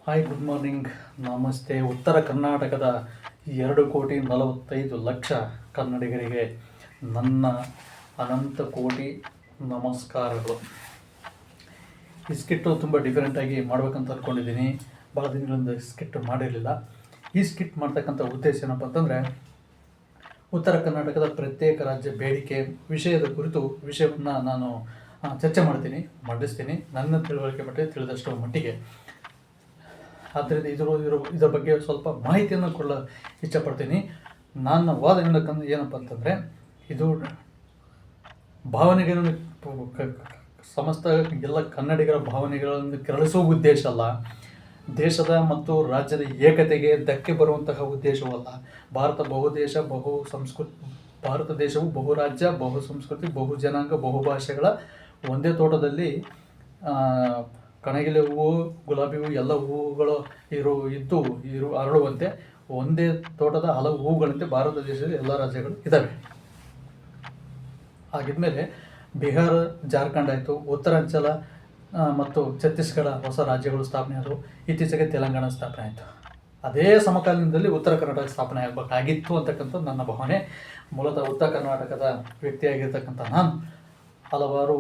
Hi, good morning, ನಮಸ್ತೆ. ಉತ್ತರ ಕರ್ನಾಟಕದ 2,45,00,000 ಕನ್ನಡಿಗರಿಗೆ ನನ್ನ ಅನಂತ ಕೋಟಿ ನಮಸ್ಕಾರಗಳು. ಈ ಸ್ಕಿಟ್ಟು ತುಂಬ ಡಿಫ್ರೆಂಟಾಗಿ ಮಾಡ್ಬೇಕಂತ ಅಂದ್ಕೊಂಡಿದ್ದೀನಿ. ಭಾಳ ದಿನಗಳಿಂದ ಸ್ಕಿಟ್ ಮಾಡಿರಲಿಲ್ಲ. ಈ ಸ್ಕಿಟ್ ಮಾಡ್ತಕ್ಕಂಥ ಉದ್ದೇಶ ಏನಪ್ಪ ಅಂತಂದರೆ, ಉತ್ತರ ಕರ್ನಾಟಕದ ಪ್ರತ್ಯೇಕ ರಾಜ್ಯ ಬೇಡಿಕೆ ವಿಷಯದ ಕುರಿತು ವಿಷಯವನ್ನು ನಾನು ಚರ್ಚೆ ಮಂಡಿಸ್ತೀನಿ ನನ್ನ ತಿಳುವಳಿಕೆ ಮಟ್ಟಿಗೆ ತಿಳಿದಷ್ಟು ಮಟ್ಟಿಗೆ. ಆದ್ದರಿಂದ ಇದರ ಬಗ್ಗೆ ಸ್ವಲ್ಪ ಮಾಹಿತಿಯನ್ನು ಕೊಡಲು ಇಷ್ಟಪಡ್ತೀನಿ. ನನ್ನ ವಾದ ಏನಪ್ಪ ಅಂತಂದರೆ, ಇದು ಭಾವನೆಗಳನ್ನು ಸಮಸ್ತ ಎಲ್ಲ ಕನ್ನಡಿಗರ ಭಾವನೆಗಳನ್ನು ಕೆರಳಿಸುವ ಉದ್ದೇಶ ಅಲ್ಲ. ದೇಶದ ಮತ್ತು ರಾಜ್ಯದ ಏಕತೆಗೆ ಧಕ್ಕೆ ಬರುವಂತಹ ಉದ್ದೇಶವಲ್ಲ. ಭಾರತ ದೇಶವು ಬಹು ರಾಜ್ಯ, ಬಹು ಸಂಸ್ಕೃತಿ, ಬಹು ಜನಾಂಗ, ಬಹು ಭಾಷೆಗಳ ಒಂದೇ ತೋಟದಲ್ಲಿ ಕಣಗಿಲೆ ಹೂವು, ಗುಲಾಬಿ ಹೂವು ಎಲ್ಲ ಹೂವುಗಳು ಅರಳುವಂತೆ ಒಂದೇ ತೋಟದ ಹಲವು ಹೂವುಗಳಂತೆ ಭಾರತ ದೇಶದಲ್ಲಿ ಎಲ್ಲ ರಾಜ್ಯಗಳು ಇದ್ದಾವೆ. ಹಾಗಿದ್ಮೇಲೆ ಬಿಹಾರ, ಜಾರ್ಖಂಡ್ ಆಯಿತು, ಉತ್ತರಾಂಚಲ ಮತ್ತು ಛತ್ತೀಸ್ಗಢ ಹೊಸ ರಾಜ್ಯಗಳು ಸ್ಥಾಪನೆ ಆದವು. ಇತ್ತೀಚೆಗೆ ತೆಲಂಗಾಣ ಸ್ಥಾಪನೆ ಆಯಿತು. ಅದೇ ಸಮಕಾಲೀನದಲ್ಲಿ ಉತ್ತರ ಕರ್ನಾಟಕ ಸ್ಥಾಪನೆ ಆಗಬೇಕಾಗಿತ್ತು ಅಂತಕ್ಕಂಥದ್ದು ನನ್ನ ಭಾವನೆ. ಮೂಲತಃ ಉತ್ತರ ಕರ್ನಾಟಕದ ವ್ಯಕ್ತಿಯಾಗಿರ್ತಕ್ಕಂಥ ನಾನು ಹಲವಾರು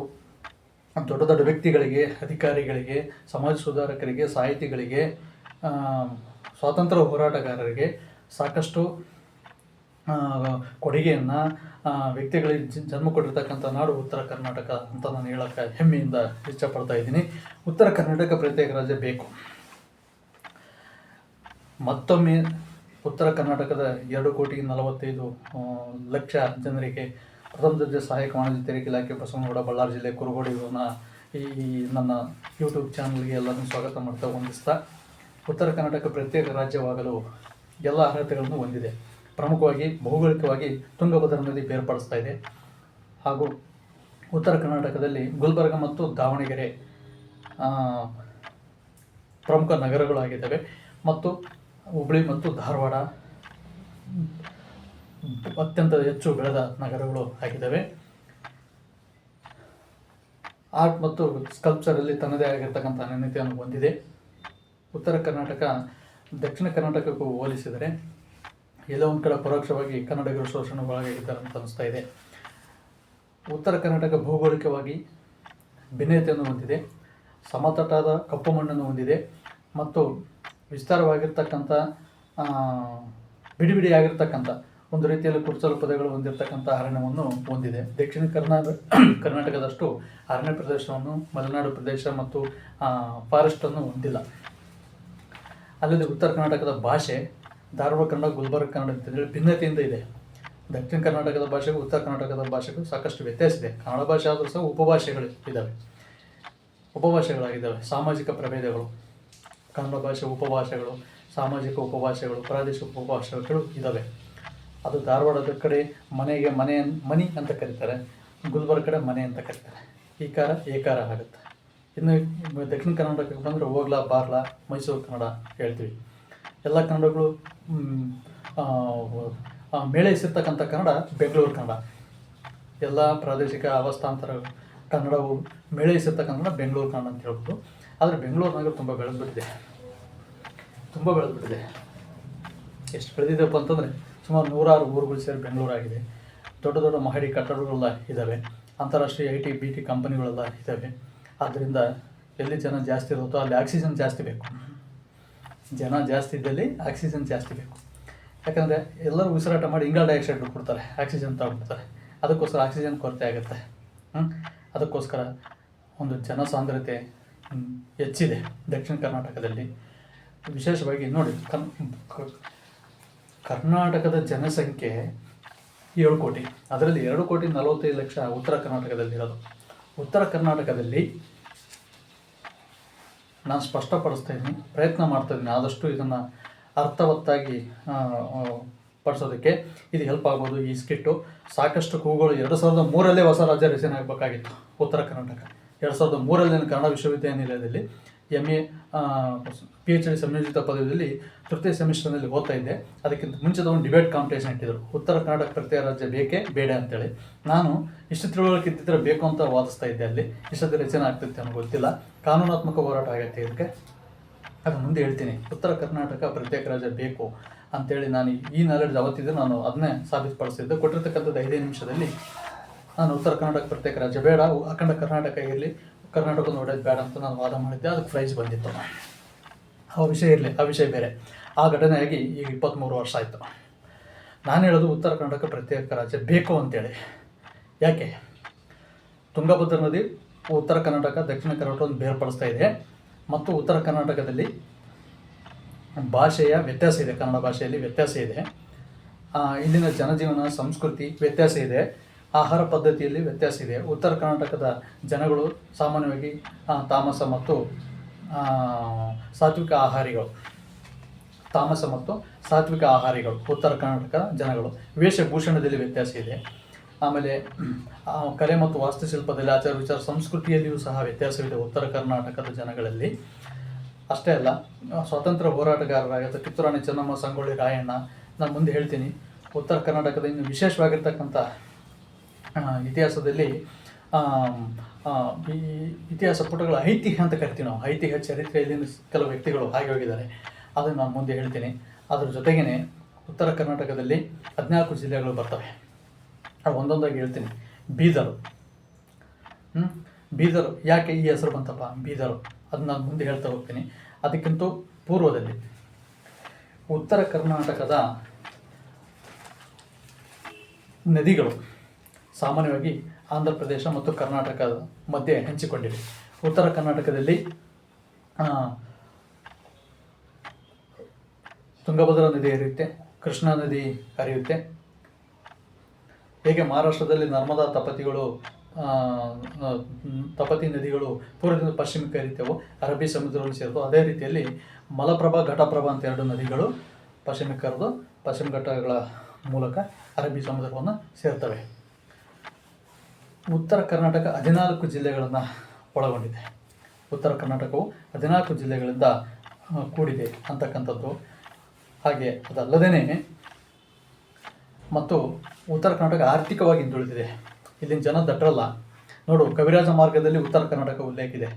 ದೊಡ್ಡ ದೊಡ್ಡ ವ್ಯಕ್ತಿಗಳಿಗೆ, ಅಧಿಕಾರಿಗಳಿಗೆ, ಸಮಾಜ ಸುಧಾರಕರಿಗೆ, ಸಾಹಿತಿಗಳಿಗೆ, ಸ್ವಾತಂತ್ರ್ಯ ಹೋರಾಟಗಾರರಿಗೆ ಸಾಕಷ್ಟು ಕೊಡುಗೆಯನ್ನು ವ್ಯಕ್ತಿಗಳಿಗೆ ಜನ್ಮ ಕೊಟ್ಟಿರ್ತಕ್ಕಂಥ ನಾಡು ಉತ್ತರ ಕರ್ನಾಟಕ ಅಂತ ನಾನು ಹೇಳೋಕ್ಕೆ ಹೆಮ್ಮೆಯಿಂದ ಇಷ್ಟಪಡ್ತಾ ಇದ್ದೀನಿ. ಉತ್ತರ ಕರ್ನಾಟಕ ಪ್ರತ್ಯೇಕ ರಾಜ್ಯ ಬೇಕು. ಮತ್ತೊಮ್ಮೆ ಉತ್ತರ ಕರ್ನಾಟಕದ 2,45,00,000 ಜನರಿಗೆ ಪ್ರಥಮ ದರ್ಜೆ ಸಹಾಯಕ ವಾಣಿಜ್ಯ ತೆರಿಗೆ ಇಲಾಖೆ, ಬಸವನಗುಡ, ಬಳ್ಳಾರಿ ಜಿಲ್ಲೆ, ಕುರುಗೋಡಿನ ಈ ನನ್ನ ಯೂಟ್ಯೂಬ್ ಚಾನಲ್ಗೆ ಎಲ್ಲರೂ ಸ್ವಾಗತ ಮಾಡ್ತಾ ಹೊಂದಿಸ್ತಾ, ಉತ್ತರ ಕರ್ನಾಟಕ ಪ್ರತ್ಯೇಕ ರಾಜ್ಯವಾಗಲು ಎಲ್ಲ ಅರ್ಹತೆಗಳನ್ನು ಹೊಂದಿದೆ. ಪ್ರಮುಖವಾಗಿ ಭೌಗೋಳಿಕವಾಗಿ ತುಂಗಭದ್ರಾ ನದಿ ಬೇರ್ಪಡಿಸ್ತಾ ಇದೆ. ಹಾಗೂ ಉತ್ತರ ಕರ್ನಾಟಕದಲ್ಲಿ ಗುಲ್ಬರ್ಗ ಮತ್ತು ದಾವಣಗೆರೆ ಪ್ರಮುಖ ನಗರಗಳಾಗಿದ್ದಾವೆ. ಮತ್ತು ಹುಬ್ಬಳ್ಳಿ ಮತ್ತು ಧಾರವಾಡ ಅತ್ಯಂತ ಹೆಚ್ಚು ಬೆಳೆದ ನಗರಗಳು ಆಗಿದ್ದಾವೆ. ಆರ್ಟ್ ಮತ್ತು ಸ್ಕಲ್ಪ್ಚರಲ್ಲಿ ತನ್ನದೇ ಆಗಿರ್ತಕ್ಕಂಥ ಅನನ್ಯತೆಯನ್ನು ಹೊಂದಿದೆ. ಉತ್ತರ ಕರ್ನಾಟಕ ದಕ್ಷಿಣ ಕರ್ನಾಟಕಕ್ಕೂ ಹೋಲಿಸಿದರೆ ಎಲ್ಲೋ ಒಂದು ಕಡೆ ಪರೋಕ್ಷವಾಗಿ ಕನ್ನಡಿಗರು ಶೋಷಣೆಗೊಳಗಾಗಿದ್ದಾರೆ ಅಂತ ಅನಿಸ್ತಾ ಇದೆ. ಉತ್ತರ ಕರ್ನಾಟಕ ಭೌಗೋಳಿಕವಾಗಿ ಭಿನ್ನತೆಯನ್ನು ಹೊಂದಿದೆ. ಸಮತಟ್ಟಾದ ಕಪ್ಪು ಮಣ್ಣನ್ನು ಹೊಂದಿದೆ ಮತ್ತು ವಿಸ್ತಾರವಾಗಿರ್ತಕ್ಕಂಥ ಬಿಡಿಯಾಗಿರ್ತಕ್ಕಂಥ ಒಂದು ರೀತಿಯಲ್ಲಿ ಕುರ್ಚಲು ಪದಗಳು ಹೊಂದಿರತಕ್ಕಂಥ ಅರಣ್ಯವನ್ನು ಹೊಂದಿದೆ. ದಕ್ಷಿಣ ಕರ್ನಾಟಕದಷ್ಟು ಅರಣ್ಯ ಪ್ರದೇಶವನ್ನು ಮಲೆನಾಡು ಪ್ರದೇಶ ಮತ್ತು ಫಾರೆಸ್ಟನ್ನು ಹೊಂದಿಲ್ಲ. ಅಲ್ಲದೆ ಉತ್ತರ ಕರ್ನಾಟಕದ ಭಾಷೆ ಧಾರವಾಡ ಕನ್ನಡ, ಗುಲ್ಬರ್ಗ ಕನ್ನಡ ಅಂತಂದೇಳಿ ಭಿನ್ನತೆಯಿಂದ ಇದೆ. ದಕ್ಷಿಣ ಕರ್ನಾಟಕದ ಭಾಷೆಗೂ ಉತ್ತರ ಕರ್ನಾಟಕದ ಭಾಷೆಗೂ ಸಾಕಷ್ಟು ವ್ಯತ್ಯಾಸ ಇದೆ. ಕನ್ನಡ ಭಾಷೆ ಆದರೂ ಸಹ ಉಪಭಾಷೆಗಳಾಗಿದ್ದಾವೆ. ಸಾಮಾಜಿಕ ಪ್ರಭೇದಗಳು, ಕನ್ನಡ ಭಾಷೆ ಉಪಭಾಷೆಗಳು, ಸಾಮಾಜಿಕ ಉಪಭಾಷೆಗಳು, ಪ್ರಾದೇಶಿಕ ಉಪಭಾಷೆಗಳು ಇದ್ದಾವೆ. ಅದು ಧಾರವಾಡದ ಕಡೆ ಮನಿ ಅಂತ ಕರೀತಾರೆ, ಗುಲ್ಬರ್ಗ ಕಡೆ ಮನೆ ಅಂತ ಕರೀತಾರೆ. ಈಕಾರ ಏಕಾರ ಆಗುತ್ತೆ. ಇನ್ನು ದಕ್ಷಿಣ ಕರ್ನಾಟಕಕ್ಕೆ ಬಂದರೆ ಹೋಗ್ಲಾ, ಬಾರ್ಲಾ, ಮೈಸೂರು ಕನ್ನಡ ಹೇಳ್ತೀವಿ. ಎಲ್ಲ ಕನ್ನಡಗಳು ಮೇಳೈಸಿರ್ತಕ್ಕಂಥ ಕನ್ನಡ ಬೆಂಗಳೂರು ಕನ್ನಡ. ಎಲ್ಲ ಪ್ರಾದೇಶಿಕ ಅವಸ್ಥಾಂತರ ಕನ್ನಡವು ಮೇಳೈಸಿರ್ತಕ್ಕಂಥ ಬೆಂಗಳೂರು ಕನ್ನಡ ಅಂತ ಹೇಳ್ಬೋದು. ಆದರೆ ಬೆಂಗಳೂರು ನಗರ ತುಂಬ ಬೆಳೆದ್ಬಿಟ್ಟಿದೆ. ಎಷ್ಟು ಬೆಳೆದಿದೆಯಪ್ಪ ಅಂತಂದರೆ ಸುಮಾರು 100 ಊರುಗಳು ಸೇರಿ ಬೆಂಗಳೂರು ಆಗಿದೆ. ದೊಡ್ಡ ದೊಡ್ಡ ಮಹಡಿ ಕಟ್ಟಡಗಳೆಲ್ಲ ಇದ್ದಾವೆ. ಅಂತಾರಾಷ್ಟ್ರೀಯ IT BT ಕಂಪನಿಗಳೆಲ್ಲ ಇದ್ದಾವೆ. ಆದ್ದರಿಂದ ಎಲ್ಲಿ ಜನ ಜಾಸ್ತಿ ಇರುತ್ತೋ ಅಲ್ಲಿ ಆಕ್ಸಿಜನ್ ಜಾಸ್ತಿ ಬೇಕು. ಜನ ಜಾಸ್ತಿ ಇದ್ದಲ್ಲಿ ಆಕ್ಸಿಜನ್ ಜಾಸ್ತಿ ಬೇಕು. ಯಾಕಂದರೆ ಎಲ್ಲರೂ ಉಸಿರಾಟ ಮಾಡಿ ಇಂಗಾಲ ಡೈಆಕ್ಸೈಡ್ ಕೊಡ್ತಾರೆ, ಆಕ್ಸಿಜನ್ ತಗೊಳ್ತಾರೆ. ಅದಕ್ಕೋಸ್ಕರ ಆಕ್ಸಿಜನ್ ಕೊರತೆ ಆಗುತ್ತೆ. ಅದಕ್ಕೋಸ್ಕರ ಒಂದು ಜನಸಾಂದ್ರತೆ ಹೆಚ್ಚಿದೆ ದಕ್ಷಿಣ ಕರ್ನಾಟಕದಲ್ಲಿ. ವಿಶೇಷವಾಗಿ ನೋಡಿ, ಕರ್ನಾಟಕದ ಜನಸಂಖ್ಯೆ 7 ಕೋಟಿ. ಅದರಲ್ಲಿ 2,45,00,000 ಉತ್ತರ ಕರ್ನಾಟಕದಲ್ಲಿರೋದು. ಉತ್ತರ ಕರ್ನಾಟಕದಲ್ಲಿ ನಾನು ಸ್ಪಷ್ಟಪಡಿಸ್ತಾ ಇದ್ದೀನಿ, ಪ್ರಯತ್ನ ಮಾಡ್ತಾಯಿದ್ದೀನಿ ಆದಷ್ಟು ಇದನ್ನು ಅರ್ಥವತ್ತಾಗಿ ಪಡಿಸೋದಕ್ಕೆ. ಇದು ಹೆಲ್ಪ್ ಆಗ್ಬೋದು ಈ ಸ್ಕಿಟ್ಟು. ಸಾಕಷ್ಟು ಕೂಗುಗಳು 2003 ಹೊಸ ರಾಜ್ಯ ರಚನೆ ಆಗಬೇಕಾಗಿತ್ತು ಉತ್ತರ ಕರ್ನಾಟಕ. 2003 ಕನ್ನಡ ವಿಶ್ವವಿದ್ಯಾನಿಲಯದಲ್ಲಿ MA PhD ಸಂಯೋಜಿತ ಪದವಿಯಲ್ಲಿ ತೃತೀಯ ಸೆಮಿಸ್ಟರ್ನಲ್ಲಿ ಓದ್ತಾ ಇದ್ದೆ. ಅದಕ್ಕಿಂತ ಮುಂಚೆದ ಒಂದು ಡಿಬೇಟ್ ಕಾಂಪಿಟೇಷನ್ ಇಟ್ಟಿದ್ರು, ಉತ್ತರ ಕರ್ನಾಟಕ ಪ್ರತ್ಯೇಕ ರಾಜ್ಯ ಬೇಕೇ ಬೇಡ ಅಂತೇಳಿ. ನಾನು ಇಷ್ಟು ತಿಳುವಳಿಕೆ ಇದ್ದಿದ್ರೆ ಬೇಕು ಅಂತ ವಾದಿಸ್ತಾ ಇದ್ದೆ. ಅಲ್ಲಿ ಇಷ್ಟೊಂದು ರಚನೆ ಆಗ್ತಿತ್ತು ಅನ್ನೋ ಗೊತ್ತಿಲ್ಲ. ಕಾನೂನಾತ್ಮಕ ಹೋರಾಟ ಆಗತ್ತೆ ಇದಕ್ಕೆ. ಅದು ಮುಂದೆ ಹೇಳ್ತೀನಿ. ಉತ್ತರ ಕರ್ನಾಟಕ ಪ್ರತ್ಯೇಕ ರಾಜ್ಯ ಬೇಕು ಅಂತೇಳಿ ನಾನು ಈ ನಾಲೆಡ್ಜ್ ಅವತ್ತಿದ್ದೆ, ನಾನು ಅದನ್ನೇ ಸಾಬೀತುಪಡಿಸಿದ್ದೆ. ಕೊಟ್ಟಿರ್ತಕ್ಕಂಥದ್ದು 5 ನಿಮಿಷದಲ್ಲಿ ನಾನು ಉತ್ತರ ಕರ್ನಾಟಕ ಪ್ರತ್ಯೇಕ ರಾಜ್ಯ ಬೇಡ, ಅಖಂಡ ಕರ್ನಾಟಕ ಇರಲಿ, ಕರ್ನಾಟಕದ ನೋಡೋದು ಬೇಡ ಅಂತ ನಾನು ವಾದ ಮಾಡಿದ್ದೆ. ಅದಕ್ಕೆ ಪ್ರೈಸ್ ಬಂದಿತ್ತು. ಆ ವಿಷಯ ಇರಲಿ, ಆ ವಿಷಯ ಬೇರೆ. ಆ ಘಟನೆಯಾಗಿ ಈಗ 23 ವರ್ಷ ಆಯಿತು. ನಾನು ಹೇಳೋದು ಉತ್ತರ ಕರ್ನಾಟಕ ಪ್ರತ್ಯೇಕ ರಾಜ್ಯ ಬೇಕು ಅಂತೇಳಿ. ಯಾಕೆ? ತುಂಗಭದ್ರಾ ನದಿ ಉತ್ತರ ಕರ್ನಾಟಕ ದಕ್ಷಿಣ ಕರ್ನಾಟಕವನ್ನು ಬೇರ್ಪಡಿಸ್ತಾ ಇದೆ. ಮತ್ತು ಉತ್ತರ ಕರ್ನಾಟಕದಲ್ಲಿ ಭಾಷೆಯ ವ್ಯತ್ಯಾಸ ಇದೆ, ಕನ್ನಡ ಭಾಷೆಯಲ್ಲಿ ವ್ಯತ್ಯಾಸ ಇದೆ. ಇಲ್ಲಿನ ಜನಜೀವನ ಸಂಸ್ಕೃತಿ ವ್ಯತ್ಯಾಸ ಇದೆ, ಆಹಾರ ಪದ್ಧತಿಯಲ್ಲಿ ವ್ಯತ್ಯಾಸ ಇದೆ. ಉತ್ತರ ಕರ್ನಾಟಕದ ಜನಗಳು ಸಾಮಾನ್ಯವಾಗಿ ತಾಮಸ ಮತ್ತು ಸಾತ್ವಿಕ ಆಹಾರಿಗಳು. ಉತ್ತರ ಕರ್ನಾಟಕ ಜನಗಳು. ವೇಷಭೂಷಣದಲ್ಲಿ ವ್ಯತ್ಯಾಸ ಇದೆ. ಆಮೇಲೆ ಕಲೆ ಮತ್ತು ವಾಸ್ತುಶಿಲ್ಪದಲ್ಲಿ, ಆಚಾರ ವಿಚಾರ ಸಂಸ್ಕೃತಿಯಲ್ಲಿಯೂ ಸಹ ವ್ಯತ್ಯಾಸವಿದೆ ಉತ್ತರ ಕರ್ನಾಟಕದ ಜನಗಳಲ್ಲಿ. ಅಷ್ಟೇ ಅಲ್ಲ, ಸ್ವಾತಂತ್ರ್ಯ ಹೋರಾಟಗಾರರಾದ ಕಿತ್ತೂರಾಣಿ ಚೆನ್ನಮ್ಮ, ಸಂಗೊಳ್ಳಿ ರಾಯಣ್ಣ, ನಾನು ಮುಂದೆ ಹೇಳ್ತೀನಿ. ಉತ್ತರ ಕರ್ನಾಟಕದ ಇನ್ನು ವಿಶೇಷವಾಗಿರ್ತಕ್ಕಂಥ ಇತಿಹಾಸದಲ್ಲಿ ಈ ಇತಿಹಾಸ ಪುಟಗಳ ಐತಿಹ್ಯ ಅಂತ ಕರಿತೀವಿ ನಾವು. ಐತಿಹ್ಯ ಚರಿತ್ರೆಯಲ್ಲಿ ಕೆಲವು ವ್ಯಕ್ತಿಗಳು ಹಾಗೆ ಹೋಗಿದ್ದಾರೆ, ಅದನ್ನು ನಾನು ಮುಂದೆ ಹೇಳ್ತೀನಿ. ಅದರ ಜೊತೆಗೇ ಉತ್ತರ ಕರ್ನಾಟಕದಲ್ಲಿ 14 ಜಿಲ್ಲೆಗಳು ಬರ್ತವೆ. ಅದು ಒಂದೊಂದಾಗಿ ಹೇಳ್ತೀನಿ. ಬೀದರು ಯಾಕೆ ಈ ಹೆಸರು ಬಂತಪ್ಪ ಬೀದರು, ಅದನ್ನ ನಾನು ಮುಂದೆ ಹೇಳ್ತಾ ಹೋಗ್ತೀನಿ. ಅದಕ್ಕಿಂತ ಪೂರ್ವದಲ್ಲಿ ಉತ್ತರ ಕರ್ನಾಟಕದ ನದಿಗಳು ಸಾಮಾನ್ಯವಾಗಿ ಆಂಧ್ರ ಪ್ರದೇಶ ಮತ್ತು ಕರ್ನಾಟಕದ ಮಧ್ಯೆ ಹಂಚಿಕೊಂಡಿವೆ. ಉತ್ತರ ಕರ್ನಾಟಕದಲ್ಲಿ ತುಂಗಭದ್ರಾ ನದಿ ಹರಿಯುತ್ತೆ, ಕೃಷ್ಣಾ ನದಿ ಹರಿಯುತ್ತೆ. ಹೇಗೆ ಮಹಾರಾಷ್ಟ್ರದಲ್ಲಿ ನರ್ಮದಾ ತಪತಿ ನದಿಗಳು ಪೂರ್ವದಿಂದ ಪಶ್ಚಿಮಕ್ಕೆ ಹರಿತೇವೋ, ಅರಬ್ಬಿ ಸಮುದ್ರವನ್ನು ಸೇರ್ತವೆ, ಅದೇ ರೀತಿಯಲ್ಲಿ ಮಲಪ್ರಭಾ, ಘಟಪ್ರಭಾ ಅಂತ 2 ನದಿಗಳು ಪಶ್ಚಿಮಕ್ಕೆ ಹರಿದು ಪಶ್ಚಿಮ ಘಟ್ಟಗಳ ಮೂಲಕ ಅರಬ್ಬಿ ಸಮುದ್ರವನ್ನು ಸೇರ್ತವೆ. ಉತ್ತರ ಕರ್ನಾಟಕ 14 ಜಿಲ್ಲೆಗಳನ್ನು ಒಳಗೊಂಡಿದೆ. ಉತ್ತರ ಕರ್ನಾಟಕವು 14 ಜಿಲ್ಲೆಗಳಿಂದ ಕೂಡಿದೆ ಅಂತಕ್ಕಂಥದ್ದು. ಹಾಗೆ ಅದಲ್ಲದೇ ಮತ್ತು ಉತ್ತರ ಕರ್ನಾಟಕ ಆರ್ಥಿಕವಾಗಿ ಹಿಂದುಳಿದಿದೆ. ಇಲ್ಲಿನ ಜನ ದಟ್ಟರಲ್ಲ. ನೋಡು, ಕವಿರಾಜ ಮಾರ್ಗದಲ್ಲಿ ಉತ್ತರ ಕರ್ನಾಟಕ ಉಲ್ಲೇಖ ಇದೆ.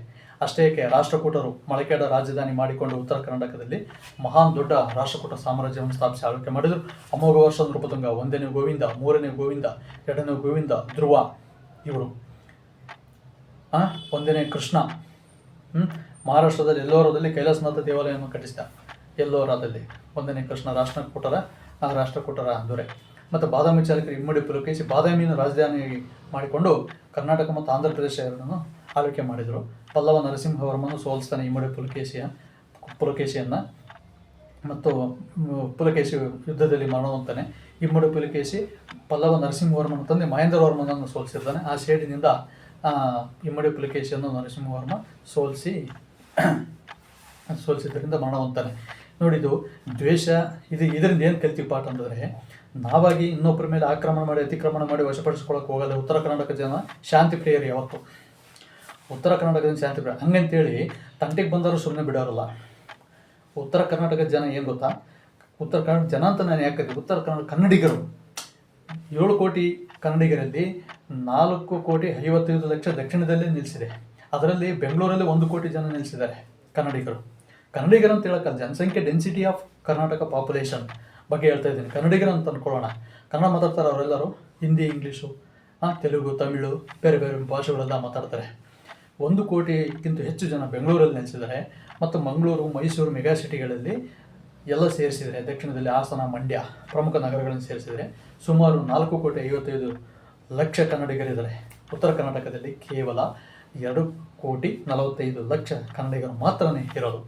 ಅಷ್ಟೇ ಏಕೆ, ರಾಷ್ಟ್ರಕೂಟರು ಮಳಕೇಡ ರಾಜಧಾನಿ ಮಾಡಿಕೊಂಡು ಉತ್ತರ ಕರ್ನಾಟಕದಲ್ಲಿ ಮಹಾನ್ ದೊಡ್ಡ ರಾಷ್ಟ್ರಕೂಟ ಸಾಮ್ರಾಜ್ಯವನ್ನು ಸ್ಥಾಪಿಸಿ ಆಳ್ವಿಕೆ ಮಾಡಿದರು. ಅಮೋಘ ವರ್ಷ ನೃಪತುಂಗ, 1ನೇ ಗೋವಿಂದ, 3ನೇ ಗೋವಿಂದ, 2ನೇ ಗೋವಿಂದ, ಧ್ರುವ, ಇವರು 1ನೇ ಕೃಷ್ಣ. ಮಹಾರಾಷ್ಟ್ರದಲ್ಲಿ ಎಲ್ಲೋರದಲ್ಲಿ ಕೈಲಾಸನಾಥ ದೇವಾಲಯವನ್ನು ಕಟ್ಟಿಸಿದ. ಎಲ್ಲೋರಾದಲ್ಲಿ 1ನೇ ಕೃಷ್ಣ ರಾಷ್ಟ್ರಕೂಟರ ದೊರೆ. ಮತ್ತು ಬಾದಾಮಿ ಚಾಲಕರು ಇಮ್ಮಡಿ ಪುಲಕೇಶಿ ಬಾದಾಮಿಯನ್ನು ರಾಜಧಾನಿಯಾಗಿ ಮಾಡಿಕೊಂಡು ಕರ್ನಾಟಕ ಮತ್ತು ಆಂಧ್ರ ಪ್ರದೇಶ ಎರಡನ್ನು ಆಳ್ವಿಕೆ ಮಾಡಿದರು. ಪಲ್ಲವ ನರಸಿಂಹವರ್ಮನು ಸೋಲಿಸ್ತಾನೆ ಇಮ್ಮಡಿ ಪುಲಕೇಶಿಯನ್ನು, ಮತ್ತು ಪುಲಕೇಶಿ ಯುದ್ಧದಲ್ಲಿ ಮರಣ ಹೊಂತಾನೆ. ಇಮ್ಮಡಿ ಪುಲಕೇಶಿ ಪಲ್ಲವ ನರಸಿಂಹವರ್ಮನ ತಂದೆ ಮಹೇಂದ್ರವರ್ಮನನ್ನು ಸೋಲಿಸಿರ್ತಾನೆ. ಆ ಸೇಡಿನಿಂದ ಇಮ್ಮಡಿ ಪುಲಕೇಶಿಯನ್ನು ನರಸಿಂಹವರ್ಮ ಸೋಲಿಸಿದ್ದರಿಂದ ಮರಣ ಹೊಂತಾನೆ. ನೋಡಿದ್ದು ದ್ವೇಷ. ಇದರಿಂದ ಏನು ಕಲ್ತೀವಿ ಪಾಠ ಅಂದರೆ, ನಾವಾಗಿ ಇನ್ನೊಬ್ಬರ ಮೇಲೆ ಆಕ್ರಮಣ ಮಾಡಿ ಅತಿಕ್ರಮಣ ಮಾಡಿ ವಶಪಡಿಸ್ಕೊಳ್ಳೋಕೆ ಹೋಗಲ್ಲ. ಉತ್ತರ ಕರ್ನಾಟಕ ಜನ ಶಾಂತಿ ಪ್ರಿಯರು. ಯಾವತ್ತು ಉತ್ತರ ಕರ್ನಾಟಕದ ಶಾಂತಿ ಪ್ರಿಯ ಹಂಗಂತೇಳಿ ತಂಟೆಗೆ ಬಂದರೂ ಸುಮ್ಮನೆ ಬಿಡೋರಲ್ಲ. ಉತ್ತರ ಕರ್ನಾಟಕದ ಜನ ಏನು ಗೊತ್ತಾ, ಉತ್ತರ ಕರ್ನಾಟಕ ಜನ ಅಂತ ನಾನು ಯಾಕೆ, ಉತ್ತರ ಕರ್ನಾಟಕ ಕನ್ನಡಿಗರು 7 ಕೋಟಿ ಕನ್ನಡಿಗರಲ್ಲಿ 4,55,00,000 ದಕ್ಷಿಣದಲ್ಲೇ ನಿಲ್ಲಿಸಿದೆ. ಅದರಲ್ಲಿ ಬೆಂಗಳೂರಲ್ಲಿ 1 ಕೋಟಿ ಜನ ನಿಲ್ಲಿಸಿದ್ದಾರೆ ಕನ್ನಡಿಗರು ಅಂತ ಹೇಳೋಕ್ಕಲ್ಲ, ಜನಸಂಖ್ಯೆ ಡೆನ್ಸಿಟಿ ಆಫ್ ಕರ್ನಾಟಕ ಪಾಪ್ಯುಲೇಷನ್ ಬಗ್ಗೆ ಹೇಳ್ತಾ ಇದ್ದೀನಿ. ಕನ್ನಡಿಗರು ಅಂತ ಅಂದ್ಕೊಳ್ಳೋಣ. ಕನ್ನಡ ಮಾತಾಡ್ತಾರೆ ಅವರೆಲ್ಲರೂ. ಹಿಂದಿ, ಇಂಗ್ಲೀಷು, ತೆಲುಗು, ತಮಿಳು, ಬೇರೆ ಬೇರೆ ಭಾಷೆಗಳೆಲ್ಲ ಮಾತಾಡ್ತಾರೆ. 1 ಕೋಟಿಗಿಂತ ಹೆಚ್ಚು ಜನ ಬೆಂಗಳೂರಲ್ಲಿ ನೆಲೆಸಿದ್ದಾರೆ. ಮತ್ತು ಮಂಗಳೂರು, ಮೈಸೂರು ಮೆಗಾ ಸಿಟಿಗಳಲ್ಲಿ ಎಲ್ಲ ಸೇರಿಸಿದರೆ, ದಕ್ಷಿಣದಲ್ಲಿ ಹಾಸನ, ಮಂಡ್ಯ ಪ್ರಮುಖ ನಗರಗಳನ್ನು ಸೇರಿಸಿದರೆ ಸುಮಾರು 4,55,00,000 ಕನ್ನಡಿಗರಿದ್ದಾರೆ. ಉತ್ತರ ಕರ್ನಾಟಕದಲ್ಲಿ ಕೇವಲ 2,45,00,000 ಕನ್ನಡಿಗರು ಮಾತ್ರನೇ ಇರೋದು.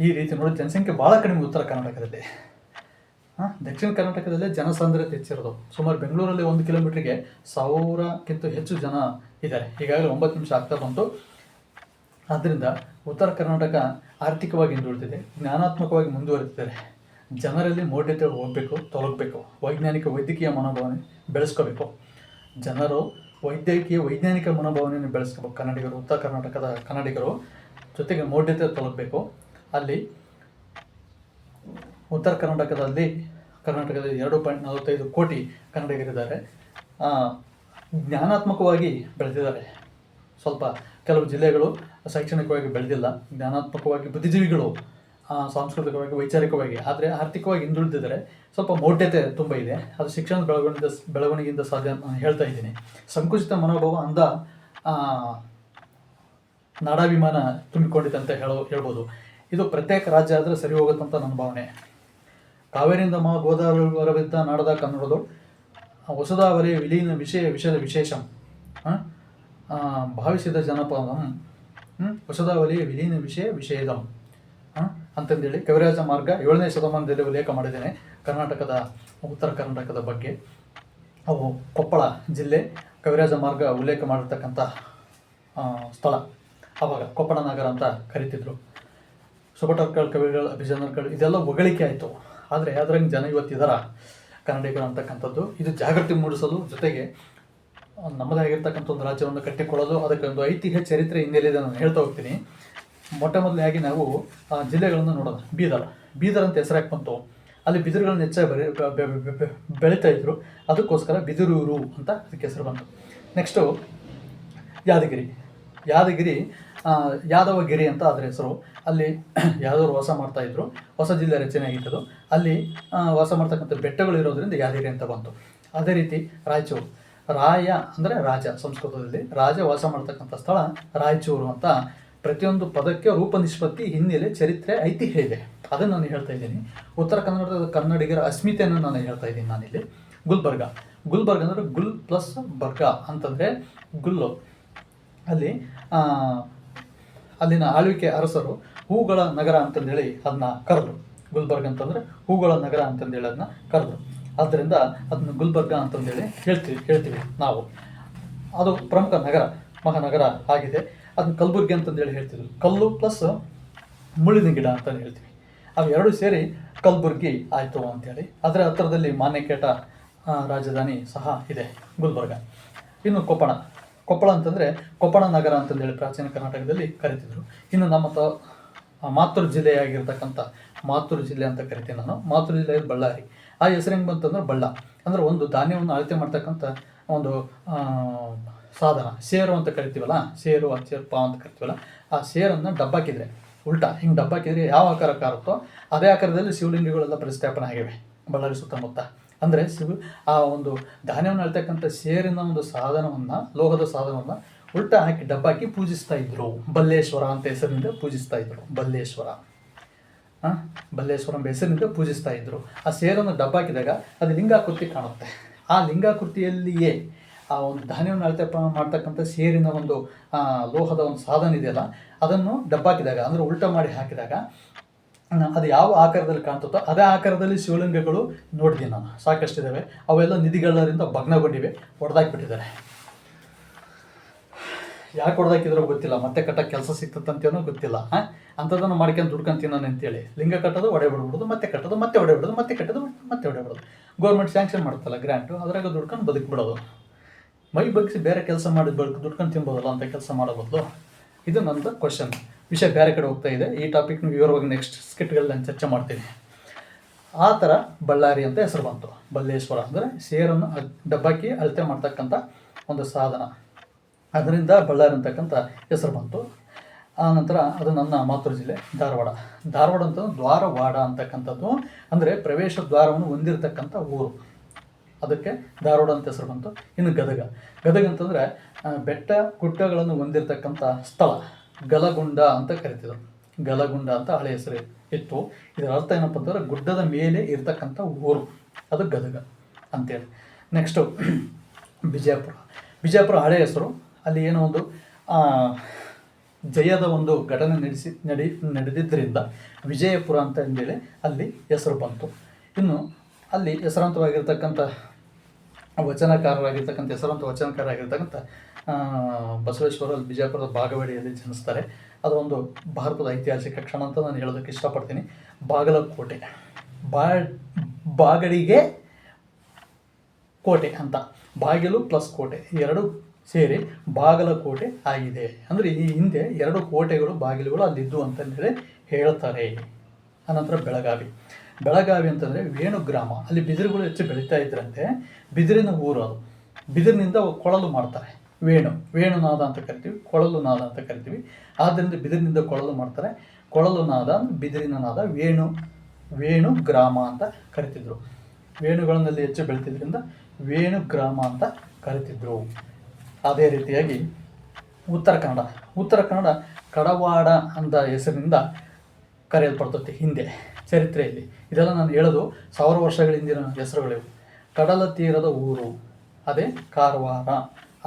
ಈ ರೀತಿ ನೋಡಿ, ಜನಸಂಖ್ಯೆ ಭಾಳ ಕಡಿಮೆ ಉತ್ತರ ಕರ್ನಾಟಕದಲ್ಲಿ. ದಕ್ಷಿಣ ಕರ್ನಾಟಕದಲ್ಲೇ ಜನಸಾಂದ್ರತೆ ಹೆಚ್ಚಿರೋದು. ಸುಮಾರು ಬೆಂಗಳೂರಲ್ಲಿ 1 ಕಿಲೋಮೀಟ್ರಿಗೆ 1,000ಕ್ಕಿಂತ ಹೆಚ್ಚು ಜನ ಇದ್ದಾರೆ. ಈಗಾಗಲೇ 9 ನಿಮಿಷ ಆಗ್ತಾ ಬಂತು. ಆದ್ದರಿಂದ ಉತ್ತರ ಕರ್ನಾಟಕ ಆರ್ಥಿಕವಾಗಿ ಹಿಂದುಳಿದಿದೆ, ಜ್ಞಾನಾತ್ಮಕವಾಗಿ ಮುಂದುವರಿತಿದ್ದಾರೆ. ಜನರಲ್ಲಿ ಮೌಢ್ಯತೆ ತೊಲಗಬೇಕು. ವೈದ್ಯಕೀಯ ಮನೋಭಾವನೆ ಬೆಳೆಸ್ಕೋಬೇಕು. ಜನರು ವೈಜ್ಞಾನಿಕ ಮನೋಭಾವನೆಯನ್ನು ಬೆಳೆಸ್ಕೋಬೇಕು. ಕನ್ನಡಿಗರು, ಉತ್ತರ ಕರ್ನಾಟಕದ ಕನ್ನಡಿಗರು ಜೊತೆಗೆ ಮೌಢ್ಯತೆ ತೊಲಗಬೇಕು. ಅಲ್ಲಿ ಉತ್ತರ ಕರ್ನಾಟಕದಲ್ಲಿ 2.45 ಕೋಟಿ ಕನ್ನಡಿಗರಿದ್ದಾರೆ. ಜ್ಞಾನಾತ್ಮಕವಾಗಿ ಬೆಳೆದಿದ್ದಾರೆ. ಸ್ವಲ್ಪ ಕೆಲವು ಜಿಲ್ಲೆಗಳು ಶೈಕ್ಷಣಿಕವಾಗಿ ಬೆಳೆದಿಲ್ಲ, ಜ್ಞಾನಾತ್ಮಕವಾಗಿ ಬುದ್ಧಿಜೀವಿಗಳು, ಸಾಂಸ್ಕೃತಿಕವಾಗಿ ವೈಚಾರಿಕವಾಗಿ, ಆದರೆ ಆರ್ಥಿಕವಾಗಿ ಹಿಂದುಳಿದಿದ್ದಾರೆ. ಸ್ವಲ್ಪ ಮೌಢ್ಯತೆ ತುಂಬ ಇದೆ. ಅದು ಶಿಕ್ಷಣದ ಬೆಳವಣಿಗೆಯಿಂದ ಸಾಧ್ಯ ಅಂತ ನಾನು ಹೇಳ್ತಾ ಇದ್ದೀನಿ. ಸಂಕುಚಿತ ಮನೋಭಾವ ಅಂದ ನಾಡಾಭಿಮಾನ ತುಂಬಿಕೊಂಡಿದೆ ಅಂತ ಹೇಳ್ಬೋದು. ಇದು ಪ್ರತ್ಯೇಕ ರಾಜ್ಯ ಆದರೆ ಸರಿ ಹೋಗುತ್ತಂತ ನನ್ನ ಭಾವನೆ. ಕಾವೇರಿಯಿಂದ ಗೋದಾವರಿವಿದ್ದ ನಾಡದ ಕನ್ನಡದು ಹೊಸದಾವರಿ ವಿಲೀನ ವಿಷಯದ ವಿಶೇಷಂ ಭಾವಿಸಿದ ಜನಪದಂ ಹೊಸದಾವರಿ ವಿಲೀನ ವಿಷಯದಂ ಅಂತಂದೇಳಿ ಕವಿರಾಜ ಮಾರ್ಗ 7ನೇ ಶತಮಾನದಲ್ಲಿ ಉಲ್ಲೇಖ ಮಾಡಿದ್ದೇನೆ. ಕರ್ನಾಟಕದ ಉತ್ತರ ಕರ್ನಾಟಕದ ಬಗ್ಗೆ ಅವು ಕೊಪ್ಪಳ ಜಿಲ್ಲೆ ಕವಿರಾಜ ಮಾರ್ಗ ಉಲ್ಲೇಖ ಮಾಡಿರ್ತಕ್ಕಂಥ ಸ್ಥಳ. ಆವಾಗ ಕೊಪ್ಪಳ ನಗರ ಅಂತ ಕರಿತಿದ್ರು. ಸುಬಟರ್ಕಲ್, ಕವಿಗಳು, ಅಭಿಜನರ್ಗಳು ಇದೆಲ್ಲ ಹೊಗಳಿಕೆ ಆಯಿತು. ಆದರೆ ಅದ್ರಂಗೆ ಜನ ಇವತ್ತಿದಾರ ಕನ್ನಡಿಗರು ಅಂತಕ್ಕಂಥದ್ದು. ಇದು ಜಾಗೃತಿ ಮೂಡಿಸಲು, ಜೊತೆಗೆ ನಮ್ಮದೇ ಆಗಿರ್ತಕ್ಕಂಥ ಒಂದು ರಾಜ್ಯವನ್ನು ಕಟ್ಟಿಕೊಳ್ಳೋದು, ಅದಕ್ಕೆ ಒಂದು ಐತಿಹ್ಯ ಚರಿತ್ರೆ ಹಿನ್ನೆಲೆ ನಾನು ಹೇಳ್ತಾ ಹೋಗ್ತೀನಿ. ಮೊದಲಾಗಿ ನಾವು ಜಿಲ್ಲೆಗಳನ್ನು ನೋಡೋಣ. ಬೀದರ್ ಅಂತ ಹೆಸರಾಗಿ ಬಂತು. ಅಲ್ಲಿ ಬಿದಿರುಗಳನ್ನ ಹೆಚ್ಚಾಗಿ ಬೆಳೀತಾ ಇದ್ರು, ಅದಕ್ಕೋಸ್ಕರ ಬಿದಿರೂರು ಅಂತ ಅದಕ್ಕೆ ಹೆಸರು ಬಂತು. ನೆಕ್ಸ್ಟು ಯಾದಗಿರಿ ಯಾದವಗಿರಿ ಅಂತ ಅದರ ಹೆಸರು. ಅಲ್ಲಿ ಯಾದವರು ವಾಸ ಮಾಡ್ತಾಯಿದ್ರು, ಹೊಸ ಜಿಲ್ಲೆ ರಚನೆ ಆಗಿತ್ತದು. ಅಲ್ಲಿ ವಾಸ ಮಾಡ್ತಕ್ಕಂಥ ಬೆಟ್ಟಗಳು ಇರೋದ್ರಿಂದ ಯಾದಗಿರಿ ಅಂತ ಬಂತು. ಅದೇ ರೀತಿ ರಾಯಚೂರು, ರಾಯ ಅಂದರೆ ರಾಜ, ಸಂಸ್ಕೃತದಲ್ಲಿ ರಾಜ ವಾಸ ಮಾಡ್ತಕ್ಕಂಥ ಸ್ಥಳ ರಾಯಚೂರು ಅಂತ. ಪ್ರತಿಯೊಂದು ಪದಕ್ಕೆ ರೂಪ ನಿಷ್ಪತ್ತಿ, ಹಿನ್ನೆಲೆ, ಚರಿತ್ರೆ, ಐತಿಹ್ಯ ಇದೆ. ಅದನ್ನು ನಾನು ಹೇಳ್ತಾ ಇದ್ದೀನಿ. ಉತ್ತರ ಕನ್ನಡದ ಕನ್ನಡಿಗರ ಅಸ್ಮಿತೆಯನ್ನು ನಾನು ಹೇಳ್ತಾ ಇದ್ದೀನಿ. ನಾನಿಲ್ಲಿ ಗುಲ್ಬರ್ಗ ಅಂದರೆ ಗುಲ್ ಪ್ಲಸ್ ಬರ್ಗ ಅಂತಂದರೆ ಗುಲ್ಲು. ಅಲ್ಲಿನ ಆಳ್ವಿಕೆ ಅರಸರು ಹೂಗಳ ನಗರ ಅಂತಂದೇಳಿ ಅದನ್ನ ಕರೆದ್ರು. ಗುಲ್ಬರ್ಗ ಅಂತಂದರೆ ಹೂಗಳ ನಗರ ಅಂತಂದೇಳಿ ಅದನ್ನ ಕರೆದ್ರು. ಆದ್ದರಿಂದ ಅದನ್ನು ಗುಲ್ಬರ್ಗ ಅಂತಂದೇಳಿ ಹೇಳ್ತೀವಿ ನಾವು. ಅದು ಪ್ರಮುಖ ನಗರ, ಮಹಾನಗರ ಆಗಿದೆ. ಅದನ್ನ ಕಲಬುರ್ಗಿ ಅಂತಂದೇಳಿ ಹೇಳ್ತಿದ್ರು. ಕಲ್ಲು ಪ್ಲಸ್ ಮುಳ್ಳಿನ ಗಿಡ ಅಂತಂದು ಹೇಳ್ತೀವಿ. ಅವು ಎರಡು ಸೇರಿ ಕಲಬುರ್ಗಿ ಆಯಿತು ಅಂಥೇಳಿ. ಅದರ ಹತ್ತಿರದಲ್ಲಿ ಮಾನ್ಯಕೇಟ ರಾಜಧಾನಿ ಸಹ ಇದೆ ಗುಲ್ಬರ್ಗ. ಇನ್ನು ಕೊಪ್ಪಳ ಅಂತಂದರೆ ಕೊಪ್ಪಳ ನಗರ ಅಂತಂದೇಳಿ ಪ್ರಾಚೀನ ಕರ್ನಾಟಕದಲ್ಲಿ ಕರಿತಿದ್ರು. ಇನ್ನು ನಮ್ಮ ಮಾತೃ ಜಿಲ್ಲೆಯಾಗಿರ್ತಕ್ಕಂಥ ಮಾತೃ ಜಿಲ್ಲೆ ಅಂತ ಕರಿತೀನಿ ನಾನು. ಮಾತೃ ಜಿಲ್ಲೆ ಬಳ್ಳಾರಿ. ಆ ಹೆಸರು ಹೆಂಗೆ ಬಂತಂದ್ರೆ ಬಳ್ಳ ಅಂದರೆ ಒಂದು ಧಾನ್ಯವನ್ನು ಅಳತೆ ಮಾಡ್ತಕ್ಕಂಥ ಒಂದು ಸಾಧನ. ಸೇರು ಅಂತ ಕರಿತೀವಲ್ಲ, ಸೇರು ಪಾ ಅಂತ ಕರಿತೀವಲ್ಲ, ಆ ಸೇರನ್ನು ಡಬ್ಬಾಕಿದ್ರೆ ಉಲ್ಟಾ ಹಿಂಗೆ ಡಬ್ಬಾಕಿದ್ರೆ ಯಾವ ಆಕಾರ ಕಾರುತ್ತೋ ಅದೇ ಆಕಾರದಲ್ಲಿ ಶಿವಲಿಂಗಗಳೆಲ್ಲ ಪ್ರತಿಷ್ಠಾಪನೆ ಆಗಿವೆ ಬಳ್ಳಾರಿ ಸುತ್ತಮುತ್ತ. ಅಂದರೆ ಆ ಒಂದು ಧಾನ್ಯವನ್ನು ಅಳ್ತಕ್ಕಂಥ ಸೇರಿನ ಒಂದು ಸಾಧನವನ್ನು, ಲೋಹದ ಸಾಧನವನ್ನು ಉಲ್ಟಾ ಹಾಕಿ ಡಬ್ಬಾಕಿ ಪೂಜಿಸ್ತಾ ಇದ್ರು. ಬಲ್ಲೇಶ್ವರ ಅಂತ ಹೆಸರಿನಿಂದ ಪೂಜಿಸ್ತಾ ಇದ್ರು. ಬಲ್ಲೇಶ್ವರ ಎಂಬ ಹೆಸರಿನಿಂದ ಪೂಜಿಸ್ತಾ ಇದ್ರು. ಆ ಸೇರನ್ನು ಡಬ್ಬಾಕಿದಾಗ ಅದು ಲಿಂಗಾಕೃತಿ ಕಾಣುತ್ತೆ. ಆ ಲಿಂಗಾಕೃತಿಯಲ್ಲಿಯೇ ಆ ಒಂದು ಧಾನ್ಯವನ್ನು ಅಳತೆ ಮಾಡ್ತಕ್ಕಂಥ ಸೇರಿನ ಒಂದು ಲೋಹದ ಒಂದು ಸಾಧನ ಇದೆಯಲ್ಲ, ಅದನ್ನು ಡಬ್ಬಾಕಿದಾಗ ಅಂದರೆ ಉಲ್ಟಾ ಮಾಡಿ ಹಾಕಿದಾಗ ಅದು ಯಾವ ಆಕಾರದಲ್ಲಿ ಕಾಣ್ತದೋ ಅದೇ ಆಕಾರದಲ್ಲಿ ಶಿವಲಿಂಗಗಳು ನೋಡಿದ್ದೀನಿ ನಾನು, ಸಾಕಷ್ಟಿದ್ದಾವೆ. ಅವೆಲ್ಲ ನಿಧಿಗಳರಿಂದ ಭಗ್ನಗೊಂಡಿವೆ, ಹೊಡೆದಾಕಿಬಿಟ್ಟಿದ್ದಾರೆ. ಯಾಕೆ ಹೊಡೆದಾಕಿದ್ರೋ ಗೊತ್ತಿಲ್ಲ, ಮತ್ತೆ ಕಟ್ಟಕ್ಕೆ ಕೆಲಸ ಸಿಗ್ತದಂತೇನೋ ಗೊತ್ತಿಲ್ಲ. ಅಂಥದ್ದನ್ನು ಮಾಡ್ಕೊಂಡು ದುಡ್ಕೊಂತೀನಿ ನಾನು ಅಂತೇಳಿ ಲಿಂಗ ಕಟ್ಟೋದು, ಒಡೆ ಬಿಡ್ಬಿಡೋದು, ಮತ್ತೆ ಕಟ್ಟೋದು, ಮತ್ತೆ ಒಡೆ ಬಿಡೋದು, ಮತ್ತೆ ಕಟ್ಟೋದು, ಮತ್ತೆ ಒಡೆ ಬಿಡೋದು. ಗೌರ್ಮೆಂಟ್ ಸ್ಯಾಂಕ್ಷನ್ ಮಾಡುತ್ತಲ್ಲ ಗ್ರ್ಯಾಂಟು, ಅದ್ರಾಗ ದುಡ್ಕೊಂಡು ಬದುಕಿಬಿಡೋದು. ಮೈ ಬಗ್ಗಿಸಿ ಬೇರೆ ಕೆಲಸ ಮಾಡಿ ದುಡ್ಕೊಂಡು ತಿನ್ಬೋದಲ್ಲ ಅಂತ ಕೆಲಸ ಮಾಡೋ ಬದಲು. ಇದು ನನ್ನದು ಕ್ವಶನ್. ವಿಷಯ ಬೇರೆ ಕಡೆ ಹೋಗ್ತಾ ಇದೆ. ಈ ಟಾಪಿಕ್ನ ವಿವರವಾಗಿ ನೆಕ್ಸ್ಟ್ ಸ್ಕಿಟ್ಗಳಲ್ಲಿ ನಾನು ಚರ್ಚೆ ಮಾಡ್ತೀನಿ. ಆ ಥರ ಬಳ್ಳಾರಿ ಅಂತ ಹೆಸರು ಬಂತು. ಬಲ್ಲೇಶ್ವರ ಅಂದರೆ ಸೇರನ್ನು ಡಬ್ಬಾಕಿ ಅಳತೆ ಮಾಡ್ತಕ್ಕಂಥ ಒಂದು ಸಾಧನ, ಅದರಿಂದ ಬಳ್ಳಾರಿ ಅಂತಕ್ಕಂಥ ಹೆಸರು ಬಂತು. ಆನಂತರ ಅದು ನನ್ನ ಮಾತೃ ಜಿಲ್ಲೆ ಧಾರವಾಡ ಅಂತಂದ್ರೆ ದ್ವಾರವಾಡ ಅಂತಕ್ಕಂಥದ್ದು, ಅಂದರೆ ಪ್ರವೇಶ ದ್ವಾರವನ್ನು ಹೊಂದಿರತಕ್ಕಂಥ ಊರು, ಅದಕ್ಕೆ ಧಾರವಾಡ ಅಂತ ಹೆಸರು ಬಂತು. ಇನ್ನು ಗದಗ ಅಂತಂದರೆ ಬೆಟ್ಟ ಗುಡ್ಡಗಳನ್ನು ಹೊಂದಿರತಕ್ಕಂಥ ಸ್ಥಳ, ಗಲಗುಂಡ ಅಂತ ಕರಿತಿದ್ರು. ಗಲಗುಂಡ ಅಂತ ಹಳೆ ಹೆಸರು ಇತ್ತು. ಇದರ ಅರ್ಥ ಏನಪ್ಪ ಅಂತಂದರೆ ಗುಡ್ಡದ ಮೇಲೆ ಇರ್ತಕ್ಕಂಥ ಊರು, ಅದು ಗದಗ ಅಂತೇಳಿ. ನೆಕ್ಸ್ಟು ಬಿಜಾಪುರ ಹಳೆ ಹೆಸರು. ಅಲ್ಲಿ ಏನೋ ಒಂದು ಜಯದ ಒಂದು ಘಟನೆ ನಡೆದಿದ್ದರಿಂದ ವಿಜಯಪುರ ಅಂತ ಅಂದೇಳಿ ಅಲ್ಲಿ ಹೆಸರು ಬಂತು. ಇನ್ನು ಅಲ್ಲಿ ಹೆಸರಾಂತವಾಗಿರ್ತಕ್ಕಂಥ ಹೆಸರಾಂತ ವಚನಕಾರರಾಗಿರ್ತಕ್ಕಂಥ ಬಸವೇಶ್ವರ ಬಿಜಾಪುರದ ಬಾಗವಾಡಿಯಲ್ಲಿ ಜನಿಸ್ತಾರೆ. ಅದೊಂದು ಭಾರತದ ಐತಿಹಾಸಿಕ ಕ್ಷಣ ಅಂತ ನಾನು ಹೇಳೋದಕ್ಕೆ ಇಷ್ಟಪಡ್ತೀನಿ. ಬಾಗಲಕೋಟೆ, ಬಾಗಡಿಗೆ ಕೋಟೆ ಅಂತ, ಬಾಗಿಲು ಪ್ಲಸ್ ಕೋಟೆ ಎರಡು ಸೇರಿ ಬಾಗಲಕೋಟೆ ಆಗಿದೆ. ಅಂದರೆ ಈ ಹಿಂದೆ ಎರಡು ಕೋಟೆಗಳು, ಬಾಗಿಲುಗಳು ಅಲ್ಲಿದ್ದು ಅಂತಂದೇಳಿ ಹೇಳ್ತಾರೆ. ಅನಂತರ ಬೆಳಗಾವಿ ಅಂತಂದರೆ ವೇಣು ಗ್ರಾಮ. ಅಲ್ಲಿ ಬಿದಿರುಗಳು ಹೆಚ್ಚು ಬೆಳೀತಾ ಇದ್ರಂತೆ. ಬಿದಿರಿನ ಊರು ಅದು. ಬಿದಿರಿನಿಂದ ಕೊಳಲು ಮಾಡ್ತಾರೆ. ವೇಣುನಾದ ಅಂತ ಕರಿತೀವಿ, ಕೊಳಲು ನಾದ ಅಂತ ಕರಿತೀವಿ. ಆದ್ದರಿಂದ ಬಿದಿರಿನಿಂದ ಕೊಳಲು ಮಾಡ್ತಾರೆ. ಕೊಳಲು ನಾದ, ಬಿದಿರಿನ ನಾದ, ವೇಣು ಗ್ರಾಮ ಅಂತ ಕರಿತಿದ್ರು. ವೇಣುಗಳಲ್ಲಿ ಹೆಚ್ಚು ಬೆಳೀತಿದ್ರಿಂದ ವೇಣು ಗ್ರಾಮ ಅಂತ ಕರಿತಿದ್ರು. ಅದೇ ರೀತಿಯಾಗಿ ಉತ್ತರ ಕನ್ನಡ ಕಡವಾಡ ಅಂತ ಹೆಸರಿನಿಂದ ಕರೆಯಲ್ಪಡ್ತೈತಿ ಹಿಂದೆ ಚರಿತ್ರೆಯಲ್ಲಿ. ಇದೆಲ್ಲ ನಾನು ಹೇಳೋದು 1000 ವರ್ಷಗಳ ಹಿಂದಿನ ಹೆಸರುಗಳಿವು. ಕಡಲ ತೀರದ ಊರು ಅದೇ ಕಾರವಾರ,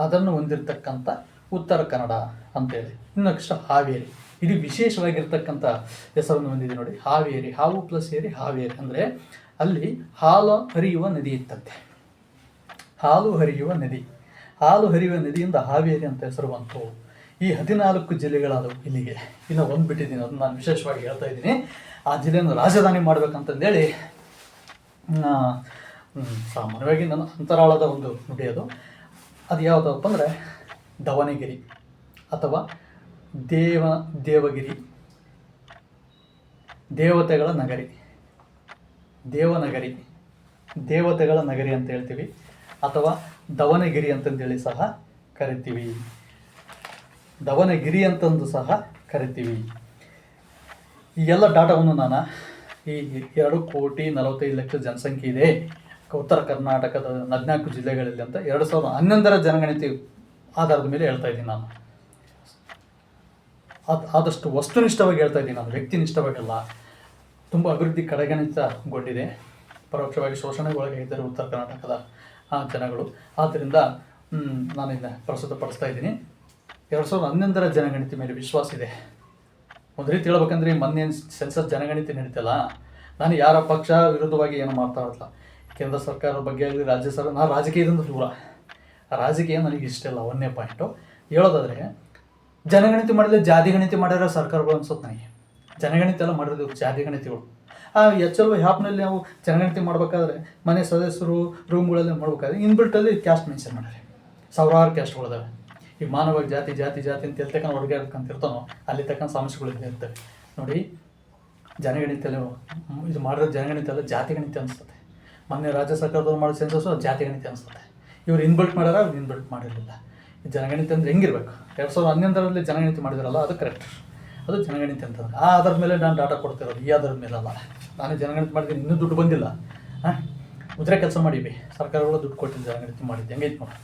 ಅದನ್ನು ಹೊಂದಿರತಕ್ಕಂಥ ಉತ್ತರ ಕನ್ನಡ ಅಂತೇಳಿ. ಇನ್ನಷ್ಟು ಹಾವೇರಿ, ಇದು ವಿಶೇಷವಾಗಿರ್ತಕ್ಕಂಥ ಹೆಸರನ್ನು ಹೊಂದಿದೆ ನೋಡಿ. ಹಾವೇರಿ, ಹಾವು ಪ್ಲಸ್ ಏರಿ ಹಾವೇರಿ ಅಂದರೆ ಅಲ್ಲಿ ಹಾಲು ಹರಿಯುವ ನದಿ ಇತ್ತಂತೆ. ಹಾಲು ಹರಿಯುವ ನದಿಯಿಂದ ಹಾವೇರಿ ಅಂತ ಹೆಸರು ಬಂತು. ಈ 14 ಜಿಲ್ಲೆಗಳಾದವು ಇಲ್ಲಿಗೆ. ಇನ್ನು ಒಂದು ಬಿಟ್ಟಿದ್ದೀನಿ, ಅದನ್ನು ನಾನು ವಿಶೇಷವಾಗಿ ಹೇಳ್ತಾ ಇದ್ದೀನಿ. ಆ ಜಿಲ್ಲೆಯನ್ನು ರಾಜಧಾನಿ ಮಾಡ್ಬೇಕಂತಂದೇಳಿ ಸಾಮಾನ್ಯವಾಗಿ ನನ್ನ ಅಂತರಾಳದ ಒಂದು ನುಡಿ ಅದು ಯಾವುದಪ್ಪ ಅಂದರೆ ದಾವಣಗೆರೆ ಅಥವಾ ದೇವಗಿರಿ, ದೇವತೆಗಳ ನಗರಿ ಅಂತ ಹೇಳ್ತೀವಿ, ಅಥವಾ ದಾವಣಗೆರೆ ಅಂತಂದೇಳಿ ಸಹ ಕರಿತೀವಿ. ದಾವಣಗೆರೆ ಅಂತಂದು ಸಹ ಕರಿತೀವಿ. ಈ ಎಲ್ಲ ಡಾಟಾವನ್ನು ನಾನು ಈ 2,45,00,000 ಜನಸಂಖ್ಯೆ ಇದೆ ಉತ್ತರ ಕರ್ನಾಟಕದ 14 ಜಿಲ್ಲೆಗಳಲ್ಲಿ ಅಂತ 2011 ಜನಗಣತಿ ಆಧಾರದ ಮೇಲೆ ಹೇಳ್ತಾ ಇದ್ದೀನಿ ನಾನು. ಆದಷ್ಟು ವಸ್ತುನಿಷ್ಠವಾಗಿ ಹೇಳ್ತಾ ಇದ್ದೀನಿ ನಾನು, ವ್ಯಕ್ತಿನಿಷ್ಠವಾಗಲ್ಲ. ತುಂಬ ಅಭಿವೃದ್ಧಿ ಕಡೆಗಣಿತಗೊಂಡಿದೆ, ಪರೋಕ್ಷವಾಗಿ ಶೋಷಣೆಗೆ ಒಳಗಾಗಿದ್ದಾರೆ ಉತ್ತರ ಕರ್ನಾಟಕದ ಜನಗಳು. ಆದ್ದರಿಂದ ನಾನು ಇದನ್ನು ಪ್ರಸ್ತುತಪಡಿಸ್ತಾ ಇದ್ದೀನಿ. 2011 ಜನಗಣತಿ ಮೇಲೆ ವಿಶ್ವಾಸ ಇದೆ. ಒಂದು ರೀತಿ ಹೇಳ್ಬೇಕಂದ್ರೆ ಮೊನ್ನೆ ಸೆನ್ಸಸ್ ಜನಗಣತಿ ನಡೀತಲ್ಲ, ನಾನು ಯಾರ ಪಕ್ಷ ವಿರುದ್ಧವಾಗಿ ಏನು ಮಾತಾಡಲ್ಲ. ಕೇಂದ್ರ ಸರ್ಕಾರದ ಬಗ್ಗೆ ಆಗಲಿ, ರಾಜ್ಯ ಸರ್ಕಾರ, ನಾನು ರಾಜಕೀಯದಿಂದ ದೂರ. ರಾಜಕೀಯ ನನಗೆ ಇಷ್ಟ ಇಲ್ಲ. 1ನೇ ಪಾಯಿಂಟು ಹೇಳೋದಾದರೆ, ಜನಗಣತಿ ಮಾಡಿದ್ರೆ ಜಾತಿ ಗಣತಿ ಮಾಡಿರೋ ಸರ್ಕಾರಗಳು ಅನ್ಸುತ್ತೆ ನನಗೆ. ಜನಗಣತಿ ಎಲ್ಲ ಮಾಡಿರೋದು ಜಾತಿ ಗಣತಿಗಳು. HLO ಆ್ಯಪ್ನಲ್ಲಿ ನಾವು ಜನಗಣತಿ ಮಾಡಬೇಕಾದ್ರೆ ಮನೆ ಸದಸ್ಯರು ರೂಮ್ಗಳಲ್ಲಿ ಮಾಡಬೇಕಾದ್ರೆ ಇನ್ಬಿಲ್ಟಲ್ಲಿ ಕ್ಯಾಸ್ಟ್ ಮೆನ್ಷನ್ ಮಾಡಿರಿ. ಸಾವಿರಾರು ಕ್ಯಾಸ್ಟ್ಗಳಿದಾವೆ. ಈಗ ಮಾನವಾಗಿ ಜಾತಿ ಅಂತ ಎಲ್ಲಿ ತಕ್ಕ ಹೊರಗೇಳ್ಕಂತಿರ್ತಾನೋ ಅಲ್ಲಿ ತಕ್ಕ ಸಮಸ್ಯೆಗಳು ಇರ್ತವೆ ನೋಡಿ. ಜನಗಣತಿಯಲ್ಲಿ ಇದು ಮಾಡಿರೋ ಜನಗಣತಿ ಎಲ್ಲ ಜಾತಿ ಗಣತಿ ಅನಿಸ್ತದೆ. ಮೊನ್ನೆ ರಾಜ್ಯ ಸರ್ಕಾರದವ್ರು ಮಾಡೋ ಸೆನ್ಸಸ್ಸು ಜಾತಿ ಗಣತಿ ಅನಿಸ್ತದೆ. ಇವ್ರು ಇನ್ಬಿಲ್ಟ್ ಮಾಡ್ಯಾರ, ಅವ್ರು ಇನ್ಬಿಲ್ಟ್ ಮಾಡಿರಲಿಲ್ಲ. ಈ ಜನಗಣತಿ ಅಂದರೆ ಹೆಂಗಿರ್ಬೇಕು? 2011 ಜನಗಣತಿ ಮಾಡಿದಾರಲ್ಲ, ಅದು ಕರೆಕ್ಟ್, ಅದು ಜನಗಣತಿ ಅಂತಂದ್ರೆ ಆ ಆಧಾರದ ಮೇಲೆ ನಾನು ಡಾಟಾ ಕೊಡ್ತಿರೋದು, ಈ ಆಧಾರದ ಮೇಲೆ ಅಲ್ಲ. ನಾನೇ ಜನಗಣತಿ ಮಾಡಿದ್ದೀನಿ, ಇನ್ನೂ ದುಡ್ಡು ಬಂದಿಲ್ಲ. ಉದ್ರೆ ಕೆಲಸ ಮಾಡೀವಿ, ಸರ್ಕಾರಗಳು ದುಡ್ಡು ಕೊಟ್ಟಿದ್ದು ಜನಗಣತಿ ಮಾಡಿದ್ದು ಹೆಂಗೈತೆ ನೋಡಿ.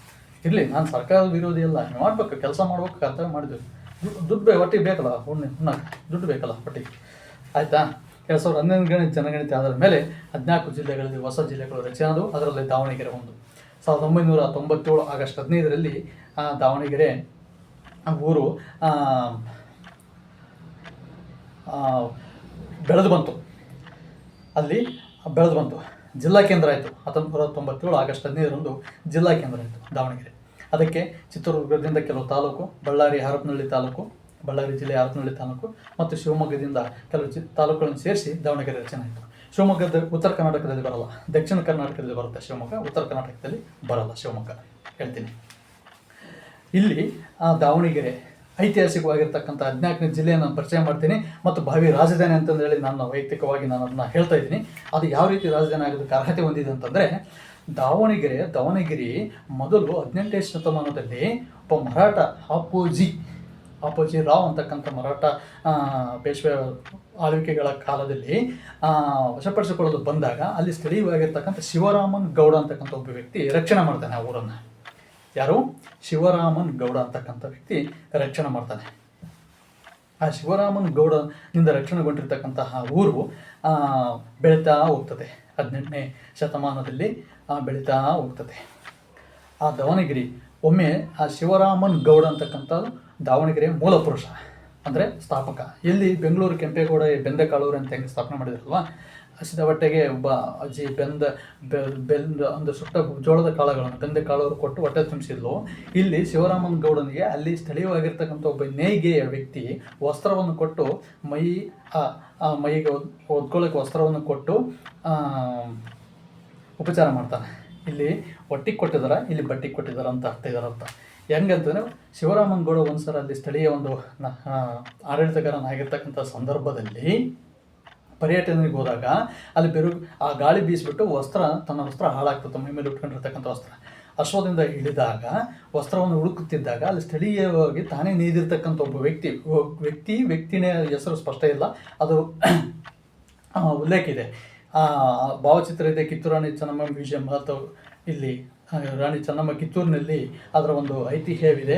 ಇರಲಿ, ನಾನು ಸರ್ಕಾರದ ವಿರೋಧಿ ಎಲ್ಲ, ಮಾಡ್ಬೇಕು, ಕೆಲಸ ಮಾಡ್ಬೇಕು, ಕರ್ತವ್ಯ ಮಾಡಿದ್ವಿ. ದುಡ್ಡು ಒಟ್ಟಿಗೆ ಬೇಕಲ್ಲ, ಉಣ್ಣಕ್ಕೆ ದುಡ್ಡು ಬೇಕಲ್ಲ ಒಟ್ಟಿಗೆ, ಆಯಿತಾ. 2011 ಜನಗಣತಿ ಆಧಾರದ ಮೇಲೆ 14 ಜಿಲ್ಲೆಗಳಲ್ಲಿ ಹೊಸ ಜಿಲ್ಲೆಗಳು ರಚನೆ ಆದವು. ಅದರಲ್ಲಿ ದಾವಣಗೆರೆ ಒಂದು. 1997 ಆಗಸ್ಟ್ 15ರಲ್ಲಿ ದಾವಣಗೆರೆ ಊರು ಬೆಳೆದು ಬಂತು. ಜಿಲ್ಲಾ ಕೇಂದ್ರ ಆಯಿತು. 1997 ಆಗಸ್ಟ್ 15ರಂದು ಜಿಲ್ಲಾ ಕೇಂದ್ರ ಆಯಿತು ದಾವಣಗೆರೆ. ಅದಕ್ಕೆ ಚಿತ್ರದುರ್ಗದಿಂದ ಕೆಲವು ತಾಲೂಕು, ಬಳ್ಳಾರಿ ಜಿಲ್ಲೆಯ ಹರಪನಹಳ್ಳಿ ತಾಲೂಕು ಮತ್ತು ಶಿವಮೊಗ್ಗದಿಂದ ಕೆಲವು ತಾಲೂಕುಗಳನ್ನು ಸೇರಿಸಿ ದಾವಣಗೆರೆ ರಚನೆ ಆಯಿತು. ಶಿವಮೊಗ್ಗದ ಉತ್ತರ ಕರ್ನಾಟಕದಲ್ಲಿ ಬರಲ್ಲ, ದಕ್ಷಿಣ ಕರ್ನಾಟಕದಲ್ಲಿ ಬರುತ್ತೆ ಶಿವಮೊಗ್ಗ, ಉತ್ತರ ಕರ್ನಾಟಕದಲ್ಲಿ ಬರಲ್ಲ ಶಿವಮೊಗ್ಗ, ಹೇಳ್ತೀನಿ. ಇಲ್ಲಿ ದಾವಣಗೆರೆ ಐತಿಹಾಸಿಕವಾಗಿರ್ತಕ್ಕಂಥ 14ನೇ ಜಿಲ್ಲೆಯನ್ನು ನಾನು ಪರಿಚಯ ಮಾಡ್ತೀನಿ ಮತ್ತು ಭಾವಿ ರಾಜಧಾನಿ ಅಂತಂದೇಳಿ ನಾನು ವೈಯಕ್ತಿಕವಾಗಿ ನಾನು ಅದನ್ನು ಹೇಳ್ತಾ ಇದ್ದೀನಿ. ಅದು ಯಾವ ರೀತಿ ರಾಜಧಾನಿ ಆಗೋದಕ್ಕೆ ಅರ್ಹತೆ ಹೊಂದಿದೆ ಅಂತಂದರೆ, ದಾವಣಗೆರೆ ಮೊದಲು 18ನೇ ಶತಮಾನದಲ್ಲಿ ಒಬ್ಬ ಮರಾಠ ಅಪ್ಪೋಜಿ ರಾವ್ ಅಂತಕ್ಕಂಥ ಮರಾಠ ಪೇಶ್ವೆ ಆಳ್ವಿಕೆಗಳ ಕಾಲದಲ್ಲಿ ವಶಪಡಿಸಿಕೊಳ್ಳಲು ಬಂದಾಗ ಅಲ್ಲಿ ಸ್ಥಳೀಯವಾಗಿರ್ತಕ್ಕಂಥ ಶಿವರಾಮನ್ ಗೌಡ ಅಂತಕ್ಕಂಥ ಒಬ್ಬ ವ್ಯಕ್ತಿ ರಕ್ಷಣೆ ಮಾಡ್ತಾನೆ ಆ ಊರನ್ನು. ಯಾರು? ಶಿವರಾಮನ್ ಗೌಡ ಅಂತಕ್ಕಂಥ ವ್ಯಕ್ತಿ ರಕ್ಷಣೆ ಮಾಡ್ತಾನೆ. ಆ ಶಿವರಾಮನ್ ಗೌಡನಿಂದ ರಕ್ಷಣೆಗೊಂಡಿರ್ತಕ್ಕಂತಹ ಊರು ಬೆಳೀತಾ ಹೋಗ್ತದೆ. 18ನೇ ಶತಮಾನದಲ್ಲಿ ಬೆಳೀತಾ ಹೋಗ್ತದೆ. ಆ ದಾವಣಗೆರೆ ಒಮ್ಮೆ ಆ ಶಿವರಾಮನ್ ಗೌಡ ಅಂತಕ್ಕಂಥದ್ದು ದಾವಣಗೆರೆ ಮೂಲ ಪುರುಷ, ಅಂದರೆ ಸ್ಥಾಪಕ. ಎಲ್ಲಿ ಬೆಂಗಳೂರು ಕೆಂಪೇಗೌಡ ಬೆಂದಕಾಳೂರು ಅಂತ ಹೆಂಗೆ ಸ್ಥಾಪನೆ ಮಾಡಿದ್ರಲ್ವ, ಹಸಿದ ಹೊಟ್ಟೆಗೆ ಒಬ್ಬ ಅಜ್ಜಿ ಬೆಂದ ಒಂದು ಸುಟ್ಟ ಜೋಳದ ಕಾಳುಗಳನ್ನು ಬೆಂದಕಾಳೂರು ಕೊಟ್ಟು ಹೊಟ್ಟೆ ತುಂಬಿಸಿದ್ಲು. ಇಲ್ಲಿ ಶಿವರಾಮನ್ ಗೌಡನಿಗೆ ಅಲ್ಲಿ ಸ್ಥಳೀಯವಾಗಿರ್ತಕ್ಕಂಥ ಒಬ್ಬ ನೇಯ್ಗೆಯ ವ್ಯಕ್ತಿ ವಸ್ತ್ರವನ್ನು ಕೊಟ್ಟು ಮೈಗೆ ಒದ್ಕೊಳ್ಳೋಕೆ ವಸ್ತ್ರವನ್ನು ಕೊಟ್ಟು ಉಪಚಾರ ಮಾಡ್ತಾನೆ. ಇಲ್ಲಿ ಹೊಟ್ಟಿಗೆ ಕೊಟ್ಟಿದ್ದಾರೆ, ಇಲ್ಲಿ ಬಟ್ಟಿಗೆ ಕೊಟ್ಟಿದ್ದಾರೆ ಅಂತ ಅರ್ಥ. ಹೆಂಗಂತಂದರೆ ಶಿವರಾಮನ್ ಗೌಡ ಒಂದ್ಸಲ ಅಲ್ಲಿ ಸ್ಥಳೀಯ ಒಂದು ಆಡಳಿತಗಾರನಾಗಿರ್ತಕ್ಕಂಥ ಸಂದರ್ಭದಲ್ಲಿ ಪರ್ಯಟನೆಗೆ ಹೋದಾಗ ಅಲ್ಲಿ ಆ ಗಾಳಿ ಬೀಸಿಬಿಟ್ಟು ತನ್ನ ವಸ್ತ್ರ ಹಾಳಾಗ್ತದೆ, ಮೈ ಮೇಲೆ ಉಟ್ಕೊಂಡಿರ್ತಕ್ಕಂಥ ವಸ್ತ್ರ. ಅಶ್ವದಿಂದ ಇಳಿದಾಗ ವಸ್ತ್ರವನ್ನು ಹುಡುಕುತ್ತಿದ್ದಾಗ ಅಲ್ಲಿ ಸ್ಥಳೀಯವಾಗಿ ತಾನೇ ನೇಯ್ದಿರ್ತಕ್ಕಂಥ ಒಬ್ಬ ವ್ಯಕ್ತಿನೇ ಹೆಸರು ಸ್ಪಷ್ಟ ಇಲ್ಲ, ಅದು ಉಲ್ಲೇಖ ಇದೆ. ಭಾವಚಿತ್ರ ಇದೆ. ಕಿತ್ತೂರು ರಾಣಿ ಚೆನ್ನಮ್ಮ ಮ್ಯೂಸಿಯಂ ಅಥವಾ ಇಲ್ಲಿ ರಾಣಿ ಚೆನ್ನಮ್ಮ ಕಿತ್ತೂರಿನಲ್ಲಿ ಅದರ ಒಂದು ಐತಿಹ್ಯವಿದೆ,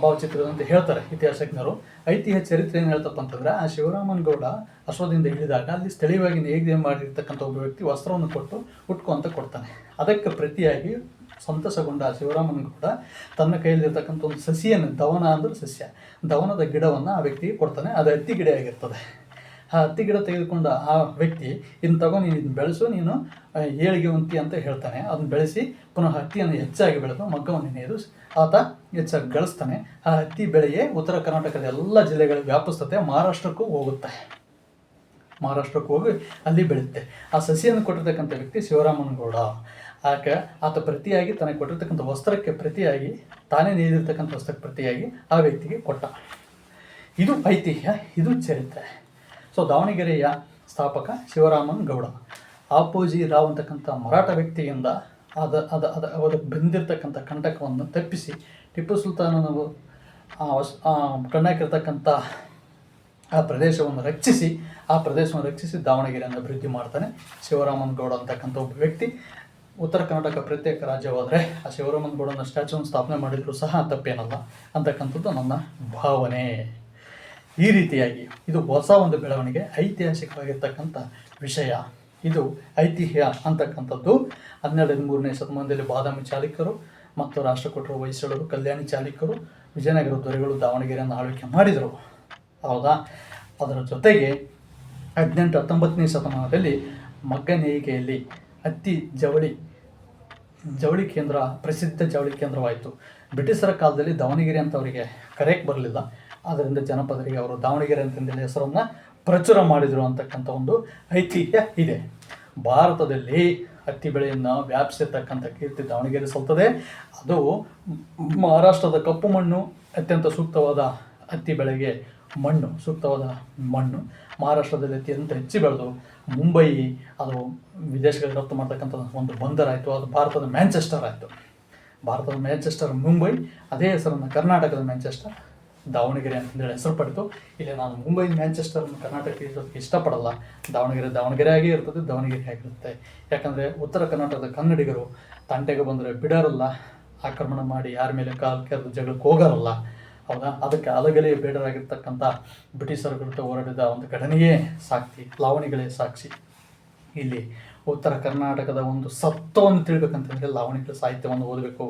ಭಾವಚಿತ್ರ ಅಂತ ಹೇಳ್ತಾರೆ ಇತಿಹಾಸಜ್ಞರು. ಐತಿಹ್ಯ ಚರಿತ್ರೆ ಏನು ಹೇಳ್ತಪ್ಪ ಅಂತಂದರೆ, ಆ ಶಿವರಾಮನ್ ಗೌಡ ಅಶ್ವದಿಂದ ಇಳಿದಾಗ ಅಲ್ಲಿ ಸ್ಥಳೀಯವಾಗಿ ನೇಯ್ಗೆ ಮಾಡಿರ್ತಕ್ಕಂಥ ಒಬ್ಬ ವ್ಯಕ್ತಿ ವಸ್ತ್ರವನ್ನು ಕೊಟ್ಟು ಉಟ್ಕೊ ಅಂತ ಕೊಡ್ತಾನೆ. ಅದಕ್ಕೆ ಪ್ರತಿಯಾಗಿ ಸಂತಸಗೊಂಡ ಶಿವರಾಮನ್ ಗೌಡ ತನ್ನ ಕೈಯಲ್ಲಿರ್ತಕ್ಕಂಥ ಒಂದು ಸಸಿಯನ್ನು, ದವನ ಅಂದರೆ ಸಸ್ಯ, ದವನದ ಗಿಡವನ್ನು ಆ ವ್ಯಕ್ತಿಗೆ ಕೊಡ್ತಾನೆ. ಅದು ಹತ್ತಿ ಗಿಡ ಆಗಿರ್ತದೆ. ಆ ಹತ್ತಿ ಗಿಡ ತೆಗೆದುಕೊಂಡ ಆ ವ್ಯಕ್ತಿ ಇದನ್ನು ತಗೊಂಡು ನೀನು ಇದನ್ನು ಬೆಳೆಸು, ನೀನು ಏಳಿಗೆ ಹೊಂತಿ ಅಂತ ಹೇಳ್ತಾನೆ. ಅದನ್ನು ಬೆಳೆಸಿ ಪುನಃ ಹತ್ತಿಯನ್ನು ಹೆಚ್ಚಾಗಿ ಬೆಳೆದು ಮಗ್ಗವನ್ನು ನೇಯ್ದು ಆತ ಹೆಚ್ಚಾಗಿ ಗಳಿಸ್ತಾನೆ. ಆ ಹತ್ತಿ ಬೆಳೆಯೇ ಉತ್ತರ ಕರ್ನಾಟಕದ ಎಲ್ಲ ಜಿಲ್ಲೆಗಳಿಗೆ ವ್ಯಾಪಿಸ್ತತೆ, ಮಹಾರಾಷ್ಟ್ರಕ್ಕೂ ಹೋಗಿ ಅಲ್ಲಿ ಬೆಳೆಯುತ್ತೆ. ಆ ಸಸಿಯನ್ನು ಕೊಟ್ಟಿರ್ತಕ್ಕಂಥ ವ್ಯಕ್ತಿ ಶಿವರಾಮನ್ ಗೌಡ. ಆತ ಪ್ರತಿಯಾಗಿ ತನಗೆ ಕೊಟ್ಟಿರ್ತಕ್ಕಂಥ ವಸ್ತ್ರಕ್ಕೆ ಪ್ರತಿಯಾಗಿ, ತಾನೇ ನೇಯ್ದಿರ್ತಕ್ಕಂಥ ವಸ್ತ್ರಕ್ಕೆ ಪ್ರತಿಯಾಗಿ ಆ ವ್ಯಕ್ತಿಗೆ ಕೊಟ್ಟ. ಇದು ಐತಿಹ್ಯ, ಇದು ಚರಿತ್ರೆ. ಸೊ ದಾವಣಗೆರೆಯ ಸ್ಥಾಪಕ ಶಿವರಾಮನ್ ಗೌಡ. ಆಪೋಜಿ ರಾವ್ ಅಂತಕ್ಕಂಥ ಮರಾಠ ವ್ಯಕ್ತಿಯಿಂದ ಅದಕ್ಕೆ ಬಂದಿರತಕ್ಕಂಥ ಕಂಟಕವನ್ನು ತಪ್ಪಿಸಿ ಟಿಪ್ಪು ಸುಲ್ತಾನನು ಕಣ್ಣಾಕಿರ್ತಕ್ಕಂಥ ಆ ಪ್ರದೇಶವನ್ನು ರಕ್ಷಿಸಿ ದಾವಣಗೆರೆಯನ್ನು ಅಭಿವೃದ್ಧಿ ಮಾಡ್ತಾನೆ ಶಿವರಾಮನ್ ಗೌಡ ಅಂತಕ್ಕಂಥ ಒಬ್ಬ ವ್ಯಕ್ತಿ. ಉತ್ತರ ಕರ್ನಾಟಕ ಪ್ರತ್ಯೇಕ ರಾಜ್ಯವಾದರೆ ಆ ಶಿವರಾಮನ್ ಗೌಡನ ಸ್ಟ್ಯಾಚ್ಯೂವನ್ನು ಸ್ಥಾಪನೆ ಮಾಡಿದರೂ ಸಹ ತಪ್ಪೇನಲ್ಲ ಅಂತಕ್ಕಂಥದ್ದು ನನ್ನ ಭಾವನೆ. ಈ ರೀತಿಯಾಗಿ ಇದು ಹೊಸ ಒಂದು ಬೆಳವಣಿಗೆ, ಐತಿಹಾಸಿಕವಾಗಿರ್ತಕ್ಕಂಥ ವಿಷಯ. ಇದು ಐತಿಹ್ಯ ಅಂತಕ್ಕಂಥದ್ದು 12-13ನೇ ಶತಮಾನದಲ್ಲಿ ಬಾದಾಮಿ ಚಾಲುಕ್ಯರು ಮತ್ತು ರಾಷ್ಟ್ರಕೂಟರು, ಹೊಯ್ಸಳರು, ಕಲ್ಯಾಣಿ ಚಾಲುಕ್ಯರು, ವಿಜಯನಗರ ದೊರೆಗಳು ದಾವಣಗೆರೆಯನ್ನು ಆಳ್ವಿಕೆ ಮಾಡಿದರು. ಹೌದಾ? ಅದರ ಜೊತೆಗೆ 18-19ನೇ ಶತಮಾನದಲ್ಲಿ ಮಗ್ಗ ನೇಯ್ಗೆಯಲ್ಲಿ ಹತ್ತಿ ಜವಳಿ ಕೇಂದ್ರ, ಪ್ರಸಿದ್ಧ ಜವಳಿ ಕೇಂದ್ರವಾಯಿತು. ಬ್ರಿಟಿಷರ ಕಾಲದಲ್ಲಿ ದಾವಣಗೆರೆ ಅಂತ ಅವರಿಗೆ ಕರೆಯಕ್ಕೆ ಬರಲಿಲ್ಲ. ಆದ್ದರಿಂದ ಜನಪದರಿಗೆ ಅವರು ದಾವಣಗೆರೆ ಅಂತಂದೇಳಿ ಹೆಸರನ್ನು ಪ್ರಚುರ ಮಾಡಿದರು ಅಂತಕ್ಕಂಥ ಒಂದು ಐತಿಹ್ಯ ಇದೆ. ಭಾರತದಲ್ಲಿ ಹತ್ತಿ ಬೆಳೆಯನ್ನು ವ್ಯಾಪಿಸಿರ್ತಕ್ಕಂಥ ಕೀರ್ತಿ ದಾವಣಗೆರೆ ಸಲ್ತದೆ. ಅದು ಮಹಾರಾಷ್ಟ್ರದ ಕಪ್ಪು ಮಣ್ಣು ಅತ್ಯಂತ ಸೂಕ್ತವಾದ ಹತ್ತಿ ಬೆಳೆಗೆ ಸೂಕ್ತವಾದ ಮಣ್ಣು. ಮಹಾರಾಷ್ಟ್ರದಲ್ಲಿ ಅತ್ಯಂತ ಹೆಚ್ಚು ಬೆಳೆದು ಮುಂಬೈ ಅದು ವಿದೇಶಗಳಿಗೆ ರಫ್ತು ಮಾಡ್ತಕ್ಕಂಥ ಒಂದು ಬಂದರಾಯಿತು. ಅದು ಭಾರತದ ಮ್ಯಾಂಚೆಸ್ಟರ್ ಆಯಿತು. ಭಾರತದ ಮ್ಯಾಂಚೆಸ್ಟರ್ ಮುಂಬೈ, ಅದೇ ಹೆಸರನ್ನು ಕರ್ನಾಟಕದ ಮ್ಯಾಂಚೆಸ್ಟರ್ ದಾವಣಗೆರೆ ಅಂತಂದೇಳಿ ಹೆಸರು ಪಡೆದು. ಇಲ್ಲಿ ನಾನು ಮುಂಬೈ ಮ್ಯಾಂಚೆಸ್ಟರ್ನ ಕರ್ನಾಟಕಕ್ಕೆ ಇರೋದಕ್ಕೆ ಇಷ್ಟಪಡಲ್ಲ. ದಾವಣಗೆರೆ ಆಗೇ ಇರ್ತದೆ, ದಾವಣಗೆರೆ ಆಗಿರುತ್ತೆ. ಯಾಕಂದರೆ ಉತ್ತರ ಕರ್ನಾಟಕದ ಕನ್ನಡಿಗರು ತಂಟೆಗೆ ಬಂದರೆ ಬಿಡೋರಲ್ಲ, ಆಕ್ರಮಣ ಮಾಡಿ ಯಾರ ಮೇಲೆ ಕಾಲು ಕೆರೆದು ಜಗಳಕ್ಕೆ ಹೋಗೋರಲ್ಲ. ಹೌದಾ? ಅದಕ್ಕೆ ಅಲಗಲೇ ಬೇಡರಾಗಿರ್ತಕ್ಕಂಥ ಬ್ರಿಟಿಷರ ವಿರುದ್ಧ ಹೋರಾಡಿದ ಒಂದು ಘಟನೆಯೇ ಲಾವಣಿಗಳೇ ಸಾಕ್ಷಿ. ಇಲ್ಲಿ ಉತ್ತರ ಕರ್ನಾಟಕದ ಒಂದು ಸತ್ವವನ್ನು ತಿಳ್ಬೇಕಂತಂದರೆ ಲಾವಣಿಗಳ ಸಾಹಿತ್ಯವನ್ನು ಓದಬೇಕು.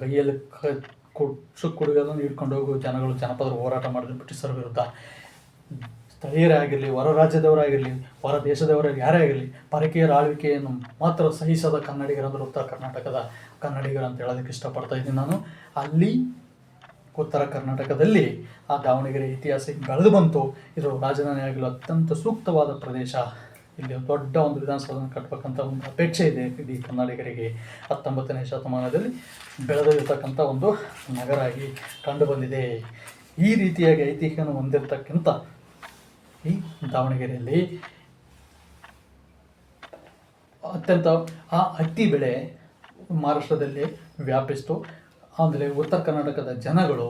ಕೈಯಲ್ಲಿ ಕುಡುಗನ್ನು ಹಿಡ್ಕೊಂಡು ಹೋಗೋ ಜನಪದರು ಹೋರಾಟ ಮಾಡಿದ್ರು ಬ್ರಿಟಿಷರ ವಿರುದ್ಧ. ಸ್ಥಳೀಯರೇ ಆಗಿರಲಿ, ಹೊರ ರಾಜ್ಯದವರಾಗಿರಲಿ, ಹೊರ ದೇಶದವರಾಗಿ ಯಾರೇ ಆಗಿರಲಿ, ಪರಕೀಯರ ಆಳ್ವಿಕೆಯನ್ನು ಮಾತ್ರ ಸಹಿಸದ ಕನ್ನಡಿಗರಂದ್ರೆ ಉತ್ತರ ಕರ್ನಾಟಕದ ಕನ್ನಡಿಗರು ಅಂತ ಹೇಳೋದಕ್ಕೆ ಇಷ್ಟಪಡ್ತಾ ಇದ್ದೀನಿ ನಾನು. ಅಲ್ಲಿ ಉತ್ತರ ಕರ್ನಾಟಕದಲ್ಲಿ ಆ ದಾವಣಗೆರೆ ಇತಿಹಾಸ ಬೆಳೆದು ಬಂತು. ಇದು ರಾಜಧಾನಿ ಆಗಲು ಅತ್ಯಂತ ಸೂಕ್ತವಾದ ಪ್ರದೇಶ. ಇಲ್ಲಿ ದೊಡ್ಡ ಒಂದು ವಿಧಾನಸೌಧವನ್ನು ಕಟ್ಟಬೇಕಂತ ಒಂದು ಅಪೇಕ್ಷೆ ಇದೆ ಇಡೀ ಕನ್ನಡಿಗರಿಗೆ. 19ನೇ ಶತಮಾನದಲ್ಲಿ ಬೆಳೆದಿರ್ತಕ್ಕಂಥ ಒಂದು ನಗರ ಆಗಿ ಕಂಡುಬಂದಿದೆ. ಈ ರೀತಿಯಾಗಿ ಐತಿಹ್ಯವನ್ನು ಹೊಂದಿರತಕ್ಕಂಥ ಈ ದಾವಣಗೆರೆಯಲ್ಲಿ ಅತ್ಯಂತ ಆ ಹತ್ತಿ ಬೆಳೆ ಮಹಾರಾಷ್ಟ್ರದಲ್ಲಿ ವ್ಯಾಪಿಸಿತು. ಆಮೇಲೆ ಉತ್ತರ ಕರ್ನಾಟಕದ ಜನಗಳು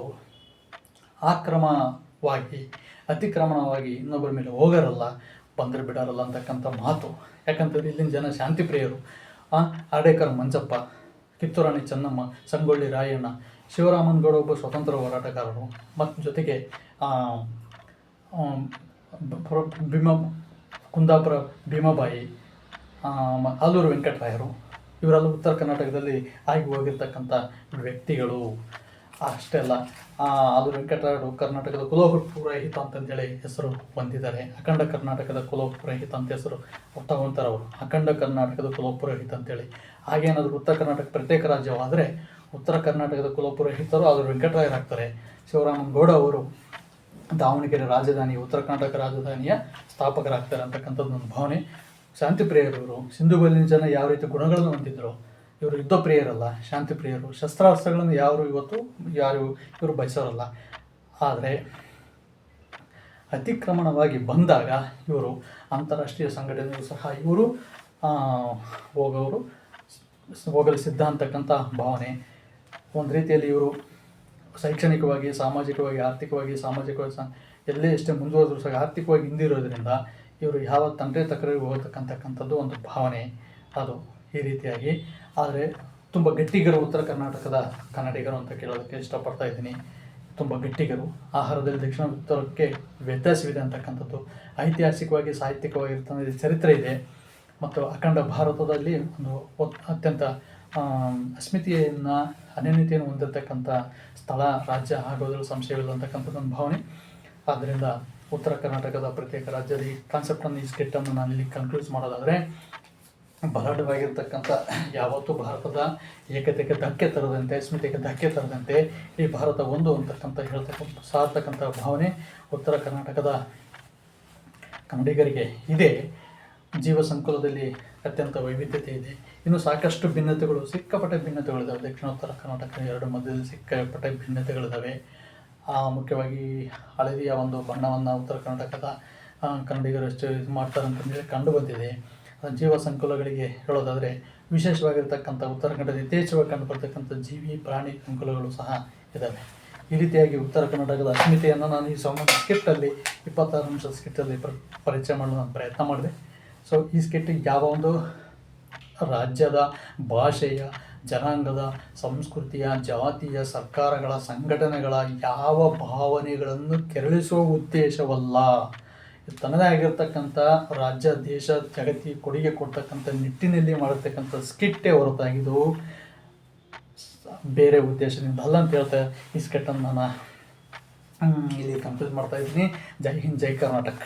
ಅತಿಕ್ರಮಣವಾಗಿ ಇನ್ನೊಬ್ಬರ ಮೇಲೆ ಹೋಗರಲ್ಲ, ಬಂದರೆ ಬಿಡಾರಲ್ಲ ಅಂತಕ್ಕಂಥ ಮಾತು. ಯಾಕಂತಂದರೆ ಇಲ್ಲಿನ ಜನ ಶಾಂತಿ ಪ್ರಿಯರು. ಆಡೇಕರ್ ಮಂಜಪ್ಪ, ಕಿತ್ತೂರು ರಾಣಿ ಚೆನ್ನಮ್ಮ, ಸಂಗೊಳ್ಳಿ ರಾಯಣ್ಣ, ಶಿವರಾಮನ್ ಗೌಡ ಒಬ್ಬ ಸ್ವತಂತ್ರ ಹೋರಾಟಗಾರರು, ಮತ್ತು ಜೊತೆಗೆ ಕುಂದಾಪುರ ಭೀಮಾಬಾಯಿ, ಆಲೂರು ವೆಂಕಟರಾಯರು, ಇವರೆಲ್ಲ ಉತ್ತರ ಕರ್ನಾಟಕದಲ್ಲಿ ಆಗಿ ಹೋಗಿರ್ತಕ್ಕಂಥ ವ್ಯಕ್ತಿಗಳು. ಅಷ್ಟೇ ಅಲ್ಲ, ಆಲೂರು ವೆಂಕಟರಾಯರು ಕರ್ನಾಟಕದ ಕುಲಪುರೋಹಿತ ಅಂತಂದೇಳಿ ಹೆಸರು ಹೊಂದಿದ್ದಾರೆ. ಅಖಂಡ ಕರ್ನಾಟಕದ ಕುಲಪುರೋಹಿತ ಅಂತ ಹೆಸರು ತಗೊಂತಾರೆ ಅವರು, ಅಖಂಡ ಕರ್ನಾಟಕದ ಕುಲಪುರೋಹಿತ ಅಂತೇಳಿ. ಹಾಗೇನಾದರೂ ಉತ್ತರ ಕರ್ನಾಟಕ ಪ್ರತ್ಯೇಕ ರಾಜ್ಯವಾದರೆ ಉತ್ತರ ಕರ್ನಾಟಕದ ಕುಲಪುರೋಹಿತರು ಆಲೂರು ವೆಂಕಟರಾಯರು ಆಗ್ತಾರೆ. ಶಿವರಾಮನ್ ಗೌಡ ಅವರು ದಾವಣಗೆರೆ ರಾಜಧಾನಿ, ಉತ್ತರ ಕರ್ನಾಟಕ ರಾಜಧಾನಿಯ ಸ್ಥಾಪಕರಾಗ್ತಾರೆ ಅಂತಕ್ಕಂಥದ್ದು ನನ್ನ ಭಾವನೆ. ಶಾಂತಿಪ್ರಿಯರು, ಸಿಂಧು ಬಯಲಿನ ಜನ ಯಾವ ರೀತಿ ಗುಣಗಳನ್ನು ಹೊಂದಿದ್ರು, ಇವರು ಯುದ್ಧ ಪ್ರಿಯರಲ್ಲ, ಶಾಂತಿ ಪ್ರಿಯರು. ಶಸ್ತ್ರಾಸ್ತ್ರಗಳನ್ನು ಇವರು ಬಯಸೋರಲ್ಲ. ಆದರೆ ಅತಿಕ್ರಮಣವಾಗಿ ಬಂದಾಗ ಇವರು ಅಂತಾರಾಷ್ಟ್ರೀಯ ಸಂಘಟನೆಗೂ ಸಹ ಇವರು ಹೋಗೋರು, ಹೋಗಲು ಸಿದ್ಧ ಅಂತಕ್ಕಂಥ ಭಾವನೆ. ಒಂದು ರೀತಿಯಲ್ಲಿ ಇವರು ಶೈಕ್ಷಣಿಕವಾಗಿ, ಸಾಮಾಜಿಕವಾಗಿ, ಆರ್ಥಿಕವಾಗಿ, ಸಾಮಾಜಿಕವಾಗಿ ಎಲ್ಲೇ ಎಷ್ಟೇ ಮುಂದುವರೆದ್ರು ಸಹ ಆರ್ಥಿಕವಾಗಿ ಹಿಂದಿರೋದ್ರಿಂದ ಇವರು ಯಾವ ತಂಟೆ ತಕರಾರಿಗೆ ಹೋಗತಕ್ಕಂಥದ್ದು ಒಂದು ಭಾವನೆ ಅದು ಈ ರೀತಿಯಾಗಿ. ಆದರೆ ತುಂಬ ಗಟ್ಟಿಗರು ಉತ್ತರ ಕರ್ನಾಟಕದ ಕನ್ನಡಿಗರು ಅಂತ ಕೇಳೋದಕ್ಕೆ ಇಷ್ಟಪಡ್ತಾ ಇದ್ದೀನಿ. ತುಂಬ ಗಟ್ಟಿಗರು. ಆಹಾರದಲ್ಲಿ ದಕ್ಷಿಣ ಉತ್ತರಕ್ಕೆ ವ್ಯತ್ಯಾಸವಿದೆ ಅಂತಕ್ಕಂಥದ್ದು ಐತಿಹಾಸಿಕವಾಗಿ, ಸಾಹಿತ್ಯಿಕವಾಗಿರ್ತಕ್ಕಂಥ ಚರಿತ್ರೆ ಇದೆ. ಮತ್ತು ಅಖಂಡ ಭಾರತದಲ್ಲಿ ಒಂದು ಅತ್ಯಂತ ಅಸ್ಮಿತೆಯನ್ನು, ಅನನ್ಯತೆಯನ್ನು ಹೊಂದಿರತಕ್ಕಂಥ ಸ್ಥಳ, ರಾಜ್ಯ ಆಗೋದ್ರಲ್ಲಿ ಸಂಶಯವಿಲ್ಲ ಅಂತಕ್ಕಂಥದ್ದೊಂದು ಭಾವನೆ. ಆದ್ದರಿಂದ ಉತ್ತರ ಕರ್ನಾಟಕದ ಪ್ರತ್ಯೇಕ ರಾಜ್ಯದ ಈ ಕಾನ್ಸೆಪ್ಟನ್ನು, ಈ ಸ್ಕಿಟ್ಟನ್ನು ನಾನು ಇಲ್ಲಿ ಕನ್ಕ್ಲೂಸ್ ಮಾಡೋದಾದರೆ, ಬಲಾಢ್ಯವಾಗಿರ್ತಕ್ಕಂಥ ಯಾವತ್ತೂ ಭಾರತದ ಏಕತೆಗೆ ಧಕ್ಕೆ ತರದಂತೆ, ಅಸ್ಮಿತೆಗೆ ಧಕ್ಕೆ ತರದಂತೆ ಈ ಭಾರತ ಒಂದು ಅಂತಕ್ಕಂಥ ಸಾರ್ತಕ್ಕಂಥ ಭಾವನೆ ಉತ್ತರ ಕರ್ನಾಟಕದ ಕನ್ನಡಿಗರಿಗೆ ಇದೆ. ಜೀವ ಸಂಕುಲದಲ್ಲಿ ಅತ್ಯಂತ ವೈವಿಧ್ಯತೆ ಇದೆ. ಇನ್ನು ಸಾಕಷ್ಟು ಭಿನ್ನತೆಗಳು, ಸಿಕ್ಕಾಪಟ್ಟೆ ಭಿನ್ನತೆಗಳಿದ್ದಾವೆ. ದಕ್ಷಿಣ ಉತ್ತರ ಕರ್ನಾಟಕ ಎರಡು ಮಧ್ಯದಲ್ಲಿ ಸಿಕ್ಕಾಪಟ್ಟೆ ಭಿನ್ನತೆಗಳಿದ್ದಾವೆ. ಮುಖ್ಯವಾಗಿ ಹಳದಿಯ ಒಂದು ಬಣ್ಣವನ್ನು ಉತ್ತರ ಕರ್ನಾಟಕದ ಕನ್ನಡಿಗರು ಎಷ್ಟು ಇದು ಮಾಡ್ತಾರೆ ಅಂತಂದೇಳಿ ಕಂಡು ಬಂದಿದೆ. ಜೀವ ಸಂಕುಲಗಳಿಗೆ ಹೇಳೋದಾದರೆ, ವಿಶೇಷವಾಗಿರ್ತಕ್ಕಂಥ ಉತ್ತರ ಕನ್ನಡದ ಯಥೇಚ್ಛವಾಗಿ ಕಂಡುಬರ್ತಕ್ಕಂಥ ಜೀವಿ, ಪ್ರಾಣಿ ಸಂಕುಲಗಳು ಸಹ ಇದ್ದಾವೆ. ಈ ರೀತಿಯಾಗಿ ಉತ್ತರ ಕರ್ನಾಟಕದ ಅಸ್ಮಿತೆಯನ್ನು ನಾನು ಈ ಸ್ಕಿಟ್ಟಲ್ಲಿ 26 ನಿಮಿಷದ ಸ್ಕಿಟ್ಟಲ್ಲಿ ಪರಿಚಯ ಮಾಡಲು ನಾನು ಪ್ರಯತ್ನ ಮಾಡಿದೆ. ಸೊ ಈ ಸ್ಕಿಟ್ ಯಾವ ಒಂದು ರಾಜ್ಯದ, ಭಾಷೆಯ, ಜನಾಂಗದ, ಸಂಸ್ಕೃತಿಯ, ಜಾತಿಯ, ಸರ್ಕಾರಗಳ, ಸಂಘಟನೆಗಳ ಯಾವ ಭಾವನೆಗಳನ್ನು ಕೆರಳಿಸುವ ಉದ್ದೇಶವಲ್ಲ. ತನ್ನದೇ ಆಗಿರ್ತಕ್ಕಂಥ ರಾಜ್ಯ, ದೇಶ, ಜಗತ್ತಿಗೆ ಕೊಡುಗೆ ಕೊಡ್ತಕ್ಕಂಥ ನಿಟ್ಟಿನಲ್ಲಿ ಮಾಡಿರ್ತಕ್ಕಂಥ ಸ್ಕಿಟ್ಟೇ ಹೊರತಾಗಿದ್ದು ಬೇರೆ ಉದ್ದೇಶದಿಂದ ಅಲ್ಲ ಅಂತ ಹೇಳ್ತಾ ಈ ಸ್ಕಿಟ್ಟನ್ನು ನಾನು ಇಲ್ಲಿ ಕಂಪ್ಲೀಟ್ ಮಾಡ್ತಾಯಿದ್ದೀನಿ. ಜೈ ಹಿಂದ್, ಜೈ ಕರ್ನಾಟಕ.